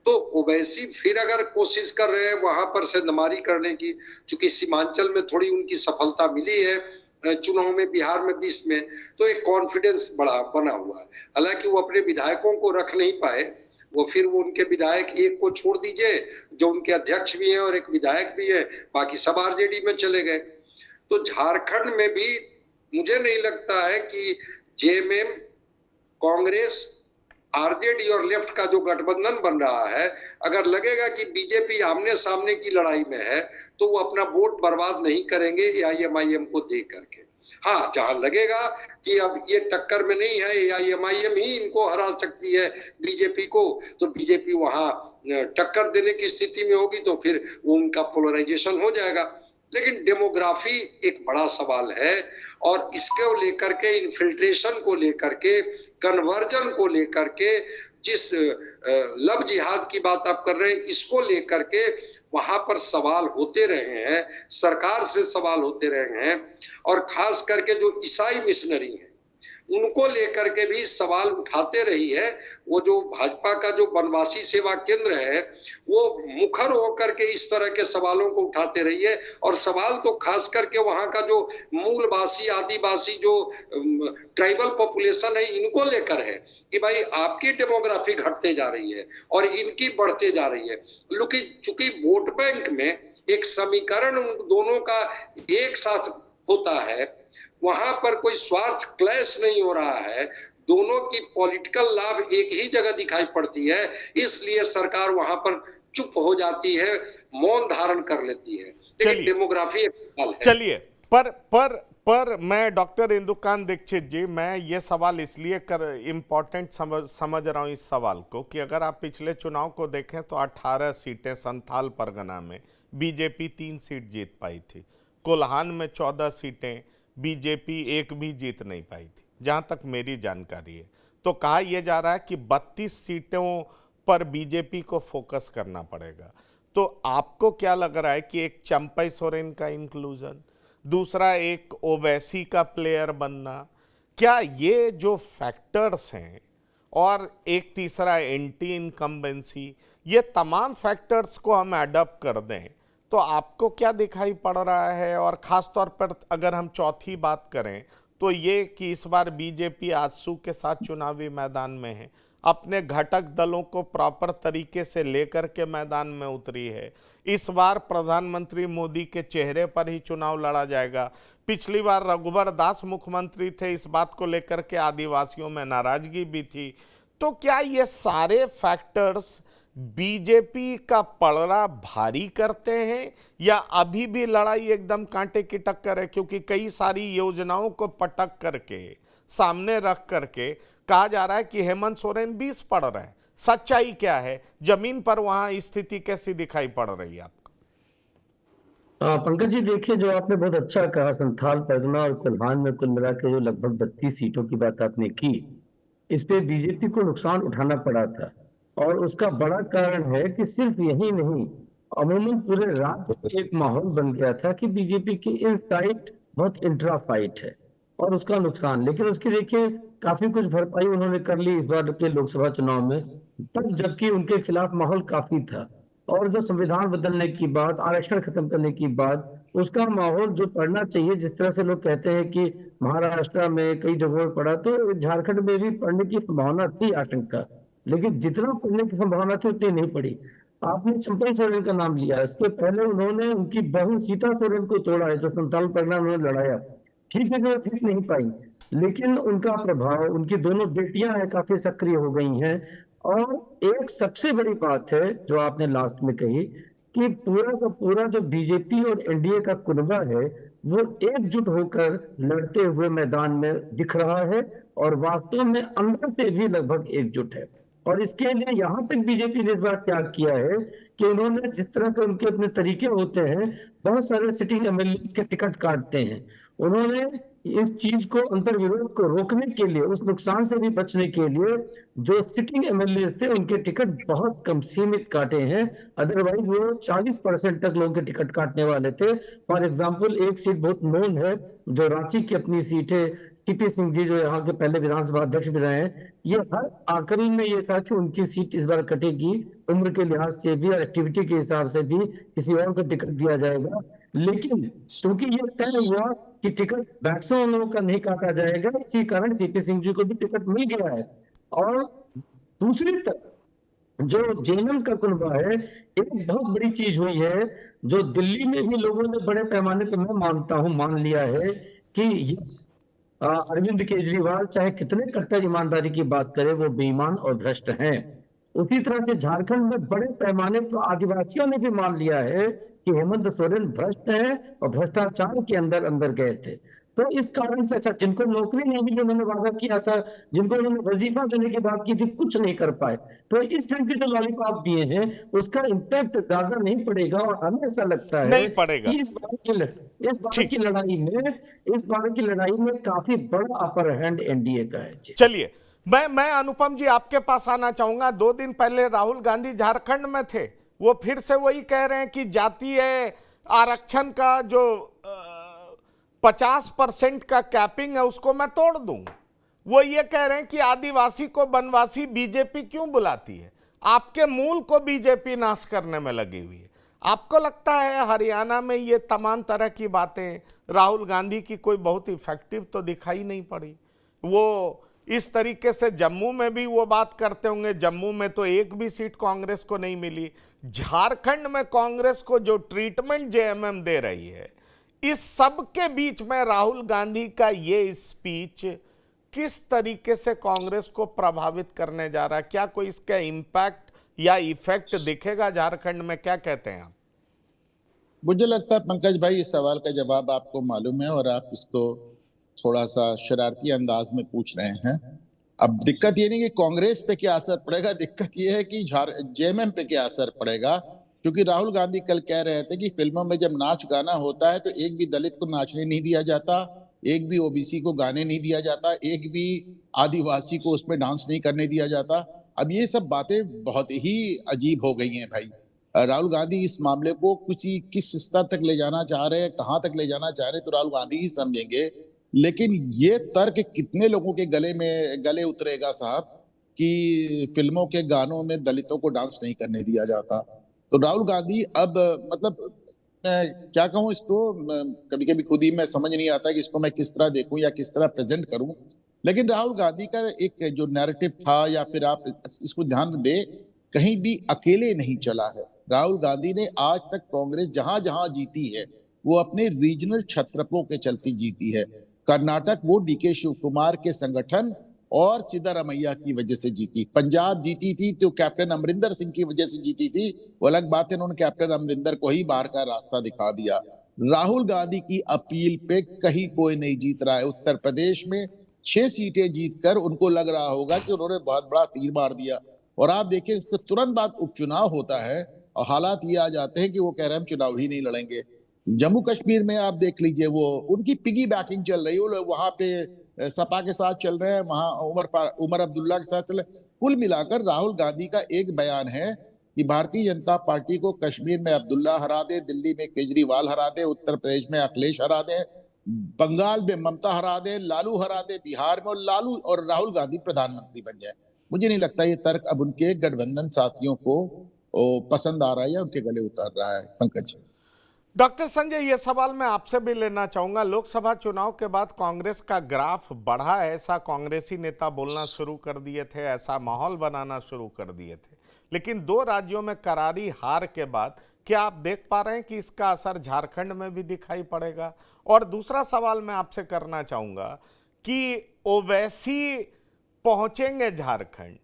तो ओवैसी फिर अगर कोशिश कर रहे हैं वहां पर सेंधमारी करने की, चूंकि सीमांचल में थोड़ी उनकी सफलता मिली है चुनाव में, बिहार में 20 में, तो एक कॉन्फिडेंस बना हुआ है। हालांकि वो अपने विधायकों को रख नहीं पाए, वो फिर वो उनके विधायक एक को छोड़ दीजिए जो उनके अध्यक्ष भी हैं और एक विधायक भी है, बाकी सब आरजेडी में चले गए। तो झारखंड में भी मुझे नहीं लगता है कि जेएमएम, कांग्रेस, आरजेडी और लेफ्ट का जो गठबंधन बन रहा है, अगर लगेगा कि बीजेपी आमने सामने की लड़ाई में है तो वो अपना वोट बर्बाद नहीं करेंगे एआईएमआईएम को दे करके। हाँ, जहां लगेगा कि अब ये टक्कर में नहीं है, एआईएमआईएम ही इनको हरा सकती है बीजेपी को, तो बीजेपी वहां टक्कर देने की स्थिति में होगी, तो फिर वो उनका पोलराइजेशन हो जाएगा। लेकिन डेमोग्राफी एक बड़ा सवाल है और इसको लेकर के, इन्फिल्ट्रेशन को लेकर के, कन्वर्जन को लेकर के, जिस लव जिहाद की बात आप कर रहे हैं, इसको लेकर के वहां पर सवाल होते रहे हैं, सरकार से सवाल होते रहे हैं, और खास करके जो ईसाई मिशनरी हैं उनको लेकर के भी सवाल उठाते रही है। वो जो भाजपा का जो वनवासी सेवा केंद्र है वो मुखर होकर के इस तरह के सवालों को उठाते रही है, और सवाल तो खास करके वहां का जो मूलवासी, आदिवासी जो ट्राइबल पॉपुलेशन है, इनको लेकर है कि भाई आपकी डेमोग्राफी घटते जा रही है और इनकी बढ़ते जा रही है। चूंकि वोट बैंक में एक समीकरण उन दोनों का एक साथ होता है, वहां पर कोई स्वार्थ क्लैश नहीं हो रहा है, दोनों की पॉलिटिकल लाभ एक ही जगह दिखाई पड़ती है, इसलिए सरकार वहां पर चुप हो जाती है, मौन धारण कर लेती है। लेकिन डेमोग्राफी एक सवाल है। चलिए, पर मैं डॉक्टर इंदुकांत दीक्षित जी, मैं ये सवाल इसलिए इम्पोर्टेंट समझ रहा हूं इस सवाल को कि अगर आप पिछले चुनाव को देखें तो 18 सीटें संथाल परगना में बीजेपी 3 सीट जीत पाई थी, कोल्हान में 14 सीटें बीजेपी एक भी जीत नहीं पाई थी, जहां तक मेरी जानकारी है। तो कहा यह जा रहा है कि 32 सीटों पर बीजेपी को फोकस करना पड़ेगा। तो आपको क्या लग रहा है कि एक चंपई सोरेन का इंक्लूजन, दूसरा एक ओवैसी का प्लेयर बनना, क्या ये जो फैक्टर्स हैं, और एक तीसरा एंटी इनकम्बेंसी, ये तमाम फैक्टर्स को हम एडॉप्ट कर दें तो आपको क्या दिखाई पड़ रहा है? और ख़ास तौर पर अगर हम चौथी बात करें तो ये कि इस बार बीजेपी आजसू के साथ चुनावी मैदान में है, अपने घटक दलों को प्रॉपर तरीके से लेकर के मैदान में उतरी है। इस बार प्रधानमंत्री मोदी के चेहरे पर ही चुनाव लड़ा जाएगा। पिछली बार रघुवर दास मुख्यमंत्री थे, इस बात को लेकर के आदिवासियों में नाराजगी भी थी। तो क्या ये सारे फैक्टर्स बीजेपी का पलड़ा भारी करते हैं या अभी भी लड़ाई एकदम कांटे की टक्कर है? क्योंकि कई सारी योजनाओं को पटक करके, सामने रख करके कहा जा रहा है कि हेमंत सोरेन 20 पड़ रहे हैं। सच्चाई क्या है? जमीन पर वहां स्थिति कैसी दिखाई पड़ रही है आपको? पंकज जी, देखिए, जो आपने बहुत अच्छा कहा, संथाल परगना और कोल्हान में कुल मिला के जो लगभग 32 सीटों की बात आपने की, इस पे बीजेपी को नुकसान उठाना पड़ा था। और उसका बड़ा कारण है कि सिर्फ यही नहीं, अमूमन पूरे राज्य में एक माहौल बन गया था कि बीजेपी की इनसाइड बहुत इंट्रा फाइट है और उसका नुकसान। लेकिन उसकी देखिए काफी कुछ भरपाई उन्होंने कर ली इस बार के लोकसभा चुनाव में, तब जबकि उनके खिलाफ माहौल काफी था। और जो संविधान बदलने की बात, आरक्षण खत्म करने की बात, उसका माहौल जो पड़ना चाहिए, जिस तरह से लोग कहते हैं कि महाराष्ट्र में कई जगहों पर पड़ा, तो झारखंड में भी पड़ने की संभावना थी, आशंका, लेकिन जितना पड़ने की संभावना थी उतनी नहीं पड़ी। आपने चंपई सोरेन का नाम लिया, इसके पहले उन्होंने उनकी बहू सीता सोरेन को तोड़ा है, जो संताल परगना उन्होंने लड़ाया। ठीक है कि वो ठीक नहीं पाई, लेकिन उनका प्रभाव, उनकी दोनों बेटियां हैं काफी सक्रिय हो गई हैं। और एक सबसे बड़ी बात है जो आपने लास्ट में कही कि पूरा का पूरा जो बीजेपी और एनडीए का कुनबा है वो एकजुट होकर लड़ते हुए मैदान में दिख रहा है और वास्तव में अंदर से भी लगभग एकजुट है। और इसके लिए यहाँ तक बीजेपी ने इस बार त्याग किया है कि उन्होंने, जिस तरह के उनके अपने तरीके होते हैं, बहुत सारे सिटिंग एमएलए के टिकट काटते हैं। उन्होंने इस चीज को, अंतर विरोध को रोकने के लिए, उस नुकसान से भी बचने के लिए, जो सिटिंग एमएलए थे उनके टिकट बहुत कम सीमित काटे हैं। अदरवाइज वो 40% तक लोगों के टिकट काटने वाले थे। फॉर एग्जाम्पल एक सीट बहुत नोन है जो रांची की अपनी सीट है, सीपी सिंह जी जो यहाँ के पहले विधानसभा अध्यक्ष भी रहे हैं, ये हर आखिरी में ये था कि उनकी सीट इस बार कटेगी, उम्र के लिहाज से भी और एक्टिविटी के हिसाब से भी किसी और को टिकट दिया जाएगा। लेकिन क्योंकि ये तय हुआ कि टिकट मैक्सिमम लोगों का नहीं काटा जाएगा, इसी कारण सीपी सिंह जी को भी टिकट मिल गया है। और दूसरी तरफ जो जेएमएम का कुनबा है, एक बहुत बड़ी चीज हुई है जो दिल्ली में भी लोगों ने बड़े पैमाने पर, मैं मानता हूं, मान लिया है कि अरविंद केजरीवाल चाहे कितने कट्टर ईमानदारी की बात करे, वो बेईमान और भ्रष्ट हैं। उसी तरह से झारखंड में बड़े पैमाने पर आदिवासियों ने भी मान लिया है कि हेमंत सोरेन भ्रष्ट है और भ्रष्टाचार के अंदर अंदर गए थे। तो इस कारण से, अच्छा, जिनको नौकरी नहीं मिली, उन्होंने वादा किया था, जिनको उन्होंने वजीफा देने की बात की थी, कुछ नहीं कर पाए। तो इस टाइप के जो लॉलीपॉप दिए हैं उसका इम्पैक्ट ज्यादा नहीं पड़ेगा। और हमें ऐसा लगता है नहीं पड़ेगा। कि इस बार की लड़ाई में काफी बड़ा अपर हैंड एनडीए का है। चलिए, मैं अनुपम जी आपके पास आना चाहूंगा। 2 दिन पहले राहुल गांधी झारखंड में थे, वो फिर से वही कह रहे हैं कि जातीय आरक्षण का जो 50% का कैपिंग है उसको मैं तोड़ दूंगा। वो ये कह रहे हैं कि आदिवासी को वनवासी बीजेपी क्यों बुलाती है, आपके मूल को बीजेपी नाश करने में लगी हुई है। आपको लगता है हरियाणा में ये तमाम तरह की बातें राहुल गांधी की कोई बहुत इफेक्टिव तो दिखाई नहीं पड़ी? वो इस तरीके से जम्मू में भी वो बात करते होंगे, जम्मू में तो एक भी सीट कांग्रेस को नहीं मिली। झारखंड में कांग्रेस को जो ट्रीटमेंट जेएमएम दे रही है, इस सब के बीच में राहुल गांधी का ये स्पीच किस तरीके से कांग्रेस को प्रभावित करने जा रहा है? क्या कोई इसका इम्पैक्ट या इफेक्ट दिखेगा झारखंड में? क्या कहते हैं आप? मुझे लगता है पंकज भाई, इस सवाल का जवाब आपको मालूम है और आप इसको थोड़ा सा शरारती अंदाज में पूछ रहे हैं। अब दिक्कत ये नहीं कि कांग्रेस पे क्या असर पड़ेगा, दिक्कत ये है कि जेएमएम पे क्या असर पड़ेगा। क्योंकि राहुल गांधी कल कह रहे थे कि फिल्मों में जब नाच गाना होता है तो एक भी दलित को नाचने नहीं दिया जाता, एक भी ओबीसी को गाने नहीं दिया जाता, एक भी आदिवासी को उसमें डांस नहीं करने दिया जाता। अब ये सब बातें बहुत ही अजीब हो गई हैं भाई। राहुल गांधी इस मामले को किस स्तर तक ले जाना चाह रहे हैं, कहां तक ले जाना चाह रहे हैं, तो राहुल गांधी ही समझेंगे। लेकिन ये तर्क कितने लोगों के गले उतरेगा साहब कि फिल्मों के गानों में दलितों को डांस नहीं करने दिया जाता। तो राहुल गांधी अब, मतलब मैं क्या कहूं इसको, कभी कभी खुद ही मैं समझ नहीं आता कि इसको मैं किस तरह देखूं या किस तरह प्रेजेंट करूं। लेकिन राहुल गांधी का एक जो नैरेटिव था, या फिर आप इसको ध्यान दे, कहीं भी अकेले नहीं चला है। राहुल गांधी ने आज तक कांग्रेस जहां जहां जीती है वो अपने रीजनल छत्रपों के चलते जीती है। कर्नाटक वो डीके शिव कुमार के संगठन और सिद्धारमैया की वजह से जीती। पंजाब जीती थी तो कैप्टन अमरिंदर सिंह की वजह से जीती थी, वो अलग बात है, उन्होंने कैप्टन अमरिंदर को ही बाहर का रास्ता दिखा दिया। राहुल गांधी की अपील पे कहीं कोई नहीं जीत रहा है। उत्तर प्रदेश में 6 सीटें जीतकर उनको लग रहा होगा कि उन्होंने बहुत बड़ा तीर मार दिया। और आप देखिए, उसके तुरंत बाद उपचुनाव होता है और हालात ये आ जाते हैं कि वो कह रहे हैं हम चुनाव ही नहीं लड़ेंगे। जम्मू कश्मीर में आप देख लीजिए, वो उनकी पिगी बैकिंग चल रही है, वहां पे सपा के साथ चल रहे हैं, वहां उमर अब्दुल्ला के साथ चल रहे हैं। कुल मिलाकर राहुल गांधी का एक बयान है कि भारतीय जनता पार्टी को कश्मीर में अब्दुल्ला हरा दे, दिल्ली में केजरीवाल हरा दे, उत्तर प्रदेश में अखिलेश हरा दे, बंगाल में ममता हरा दे, लालू हरा दे, बिहार में लालू और राहुल गांधी प्रधानमंत्री बन जाए। मुझे नहीं लगता ये तर्क अब उनके गठबंधन साथियों को पसंद आ रहा है या उनके गले उतर रहा है। पंकज, डॉक्टर संजय, ये सवाल मैं आपसे भी लेना चाहूंगा। लोकसभा चुनाव के बाद कांग्रेस का ग्राफ बढ़ा, ऐसा कांग्रेसी नेता बोलना शुरू कर दिए थे, ऐसा माहौल बनाना शुरू कर दिए थे, लेकिन 2 राज्यों में करारी हार के बाद क्या आप देख पा रहे हैं कि इसका असर झारखंड में भी दिखाई पड़ेगा? और दूसरा सवाल मैं आपसे करना चाहूंगा कि ओवैसी पहुंचेंगे झारखंड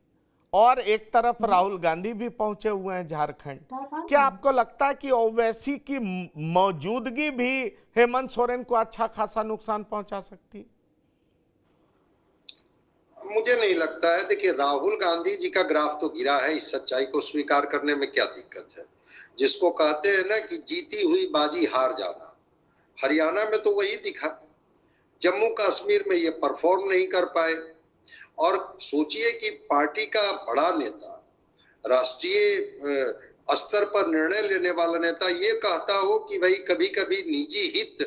और एक तरफ राहुल गांधी भी पहुंचे हुए हैं झारखंड, क्या आपको लगता है कि ओवैसी की मौजूदगी भी हेमंत सोरेन को अच्छा खासा नुकसान पहुंचा सकती है? मुझे नहीं लगता है। देखिए, राहुल गांधी जी का ग्राफ तो गिरा है, इस सच्चाई को स्वीकार करने में क्या दिक्कत है? जिसको कहते हैं ना कि जीती हुई बाजी हार जाना, हरियाणा में तो वही दिखा। जम्मू कश्मीर में ये परफॉर्म नहीं कर पाए। और सोचिए कि पार्टी का बड़ा नेता, राष्ट्रीय स्तर पर निर्णय लेने वाला नेता ये कहता हो कि भाई कभी कभी निजी हित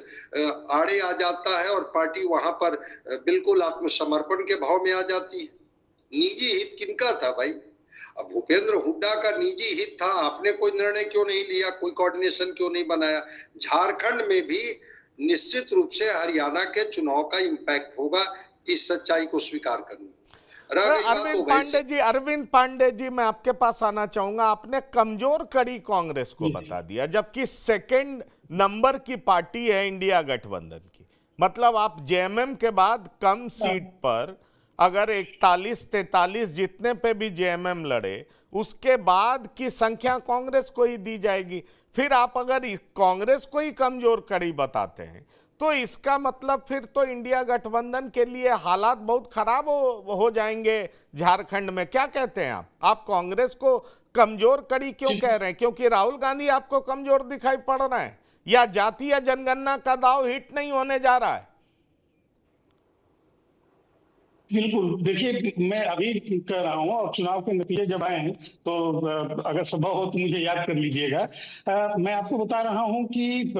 आड़े आ जाता है और पार्टी वहां पर बिल्कुल आत्मसमर्पण के भाव में आ जाती है। निजी हित किनका था भाई? अब भूपेंद्र हुड्डा का निजी हित था, आपने कोई निर्णय क्यों नहीं लिया, कोई कोऑर्डिनेशन क्यों नहीं बनाया? झारखंड में भी निश्चित रूप से हरियाणा के चुनाव का इम्पैक्ट होगा, इस सच्चाई को स्वीकार करनी। अरविंद पांडे जी, मैं आपके पास आना चाहूंगा। आपने कमजोर कड़ी कांग्रेस को बता दिया, जबकि सेकंड नंबर की पार्टी है इंडिया गठबंधन की। मतलब आप जेएमएम के बाद कम सीट पर अगर 41-43 जितने पे भी जेएमएम लड़े, उसके बाद की संख्या कांग्रेस को ही दी जाएगी। फिर आप अगर कांग्रेस को ही कमजोर कड़ी बताते हैं तो इसका मतलब फिर तो इंडिया गठबंधन के लिए हालात बहुत खराब हो जाएंगे झारखंड में। क्या कहते हैं आप कांग्रेस को कमजोर कड़ी क्यों कह रहे हैं? क्योंकि राहुल गांधी आपको कमजोर दिखाई पड़ रहा है, या जातीय या जनगणना का दाव हिट नहीं होने जा रहा है? बिल्कुल, देखिए मैं अभी कह रहा हूँ और चुनाव के नतीजे जब आए हैं तो अगर संभव हो तो मुझे याद कर लीजिएगा। मैं आपको बता रहा हूँ कि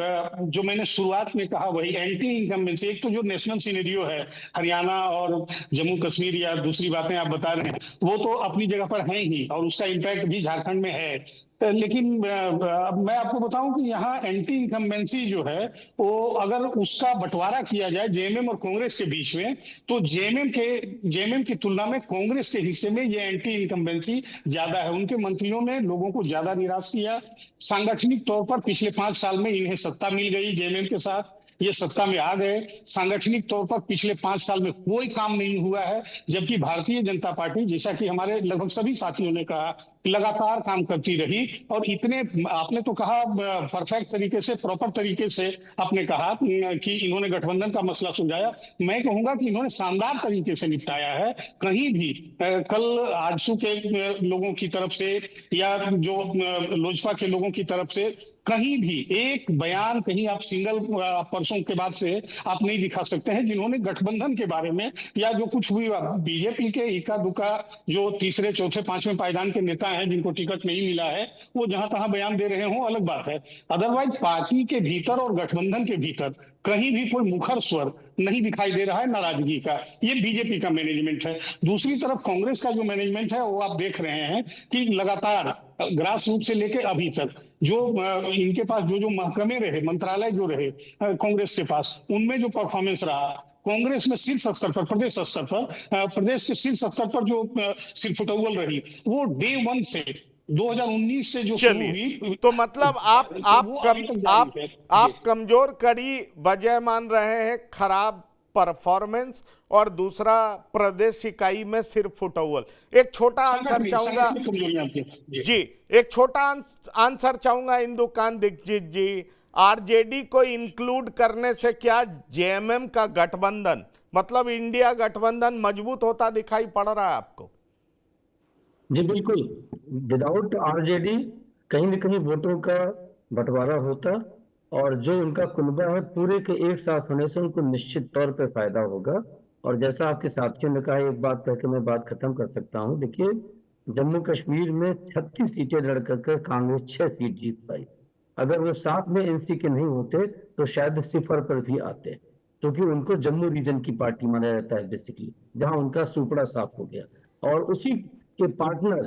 जो मैंने शुरुआत में कहा वही एंटी इनकम्बेंसी। एक तो जो नेशनल सिनेरियो है हरियाणा और जम्मू कश्मीर या दूसरी बातें आप बता रहे हैं वो तो अपनी जगह पर हैं ही और उसका इम्पैक्ट भी झारखंड में है। लेकिन मैं आपको बताऊं कि यहाँ एंटी इनकम्बेंसी जो है वो अगर उसका बंटवारा किया जाए जेएमएम और कांग्रेस के बीच में तो जेएमएम की तुलना में कांग्रेस के हिस्से में ये एंटी इनकम्बेंसी ज्यादा है। उनके मंत्रियों ने लोगों को ज्यादा निराश किया। सांगठनिक तौर पर पिछले 5 साल में इन्हें सत्ता मिल गई, जेएमएम के साथ ये सत्ता में आ गए। सांगठनिक तौर पर पिछले 5 साल में कोई काम नहीं हुआ है, जबकि भारतीय जनता पार्टी, जैसा कि हमारे लगभग सभी साथियों ने कहा, लगातार काम करती रही। और इतने आपने तो कहा परफेक्ट तरीके से, प्रॉपर तरीके से आपने कहा कि इन्होंने गठबंधन का मसला सुलझाया। मैं कहूंगा कि इन्होंने शानदार तरीके से निपटाया है। कहीं भी कल आजसू के लोगों की तरफ से या जो लोजपा के लोगों की तरफ से कहीं भी एक बयान, कहीं आप सिंगल परसों के बाद से आप नहीं दिखा सकते हैं जिन्होंने गठबंधन के बारे में या जो कुछ भी बीजेपी के इक्का दुक्का जो तीसरे चौथे पांचवें पायदान के नेता हैं जिनको टिकट नहीं मिला है वो जहां तहां बयान दे रहे हो अलग बात है। अदरवाइज पार्टी के भीतर और गठबंधन के भीतर कहीं भी कोई मुखर स्वर नहीं दिखाई दे रहा है नाराजगी का। ये बीजेपी का मैनेजमेंट है। दूसरी तरफ कांग्रेस का जो मैनेजमेंट है वो आप देख रहे हैं कि लगातार ग्रास रूट से लेकर अभी तक जो इनके पास जो महकमे रहे, मंत्रालय जो रहे कांग्रेस के पास, उनमें जो परफॉर्मेंस रहा कांग्रेस में शीर्ष स्तर पर, प्रदेश स्तर पर, प्रदेश के शीर्ष स्तर पर जो सिरफुटौल रही वो डे 1 से 2019 से जो शुरू हुई। तो मतलब आप कमजोर कड़ी वजह मान रहे हैं खराब परफॉर्मेंस और दूसरा प्रदेश इकाई में सिर्फ फुटौल। एक छोटा आंसर चाहूंगा जी, एक छोटा आंसर चाहूंगा इंदुकान दीक्षित जी। आरजेडी को इंक्लूड करने से क्या जेएमएम का गठबंधन, मतलब इंडिया गठबंधन मजबूत होता दिखाई पड़ रहा है आपको? जी बिल्कुल, विदाउट आरजेडी कहीं न कहीं वोटों का बंटवारा होता और जो उनका कुनबा है पूरे के एक साथ होने से उनको निश्चित तौर पे फायदा होगा और जैसा आपके साथियों ने कहा, एक बात कह के मैं बात खत्म कर सकता हूँ। देखिए, जम्मू कश्मीर में 36 सीटें लड़ कर कांग्रेस 6 सीट जीत पाई। अगर वो साथ में एनसी के नहीं होते तो शायद सिफर पर भी आते, क्योंकि उनको जम्मू रीजन की पार्टी माना जाता है बेसिकली, जहां उनका सुपड़ा साफ हो गया। और उसी के पार्टनर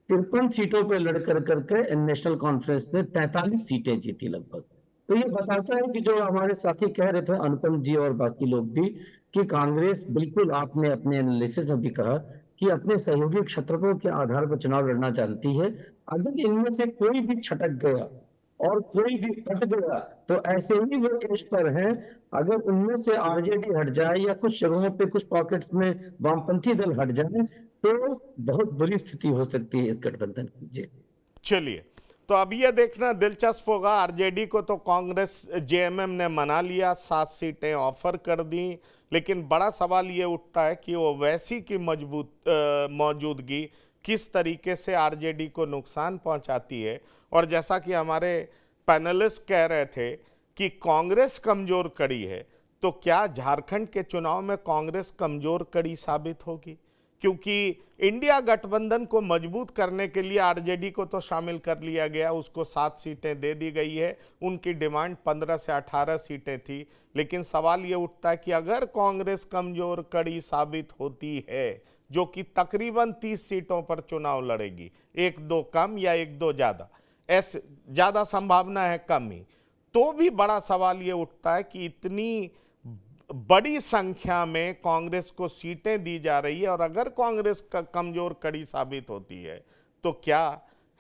53 सीटों पे लड़ करके नेशनल कॉन्फ्रेंस ने 43 सीटें जीती लगभग। तो ये बताता है कि जो हमारे साथी कह रहे थे, अनुपम जी और बाकी लोग भी, कि कांग्रेस बिल्कुल, आपने अपने एनालिसिस में भी कहा कि अपने सहयोगी क्षेत्रों के आधार पर चुनाव लड़ना जानती है। अगर इनमें से कोई भी छटक गया और कोई भी कट गया तो ऐसे ही वो एज पर हैं। अगर उनमें से आरजेडी हट जाए या कुछ जगहों पे कुछ पॉकेट्स में वामपंथी दल हट जाए तो बहुत बुरी स्थिति हो सकती है इस गठबंधन की। जी चलिए, तो अब ये देखना दिलचस्प होगा, आरजेडी को तो कांग्रेस जेएमएम ने मना लिया, 7 सीटें ऑफर कर दी, लेकिन बड़ा सवाल ये उठता है कि ओवैसी की मौजूदगी किस तरीके से आरजेडी को नुकसान पहुंचाती है। और जैसा कि हमारे पैनलिस्ट कह रहे थे कि कांग्रेस कमजोर कड़ी है, तो क्या झारखंड के चुनाव में कांग्रेस कमजोर कड़ी साबित होगी? क्योंकि इंडिया गठबंधन को मजबूत करने के लिए आरजेडी को तो शामिल कर लिया गया, उसको 7 सीटें दे दी गई है। उनकी डिमांड 15 से 18 सीटें थी, लेकिन सवाल ये उठता है कि अगर कांग्रेस कमजोर कड़ी साबित होती है, जो कि तकरीबन 30 सीटों पर चुनाव लड़ेगी, 1-2 कम या 1-2 ज़्यादा, ऐसे ज़्यादा संभावना है कम ही, तो भी बड़ा सवाल ये उठता है कि इतनी बड़ी संख्या में कांग्रेस को सीटें दी जा रही है और अगर कांग्रेस का कमजोर कड़ी साबित होती है तो क्या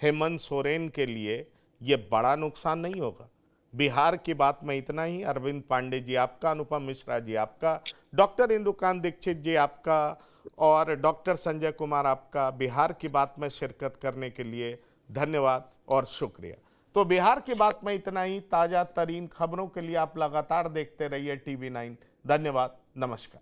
हेमंत सोरेन के लिए ये बड़ा नुकसान नहीं होगा? बिहार की बात में इतना ही। अरविंद पांडे जी आपका, अनुपम मिश्रा जी आपका, डॉक्टर इंदुकांत दीक्षित जी आपका और डॉक्टर संजय कुमार आपका बिहार की बात में शिरकत करने के लिए धन्यवाद और शुक्रिया। तो बिहार की बात में इतना ही। ताज़ा तरीन खबरों के लिए आप लगातार देखते रहिए TV9। धन्यवाद, नमस्कार।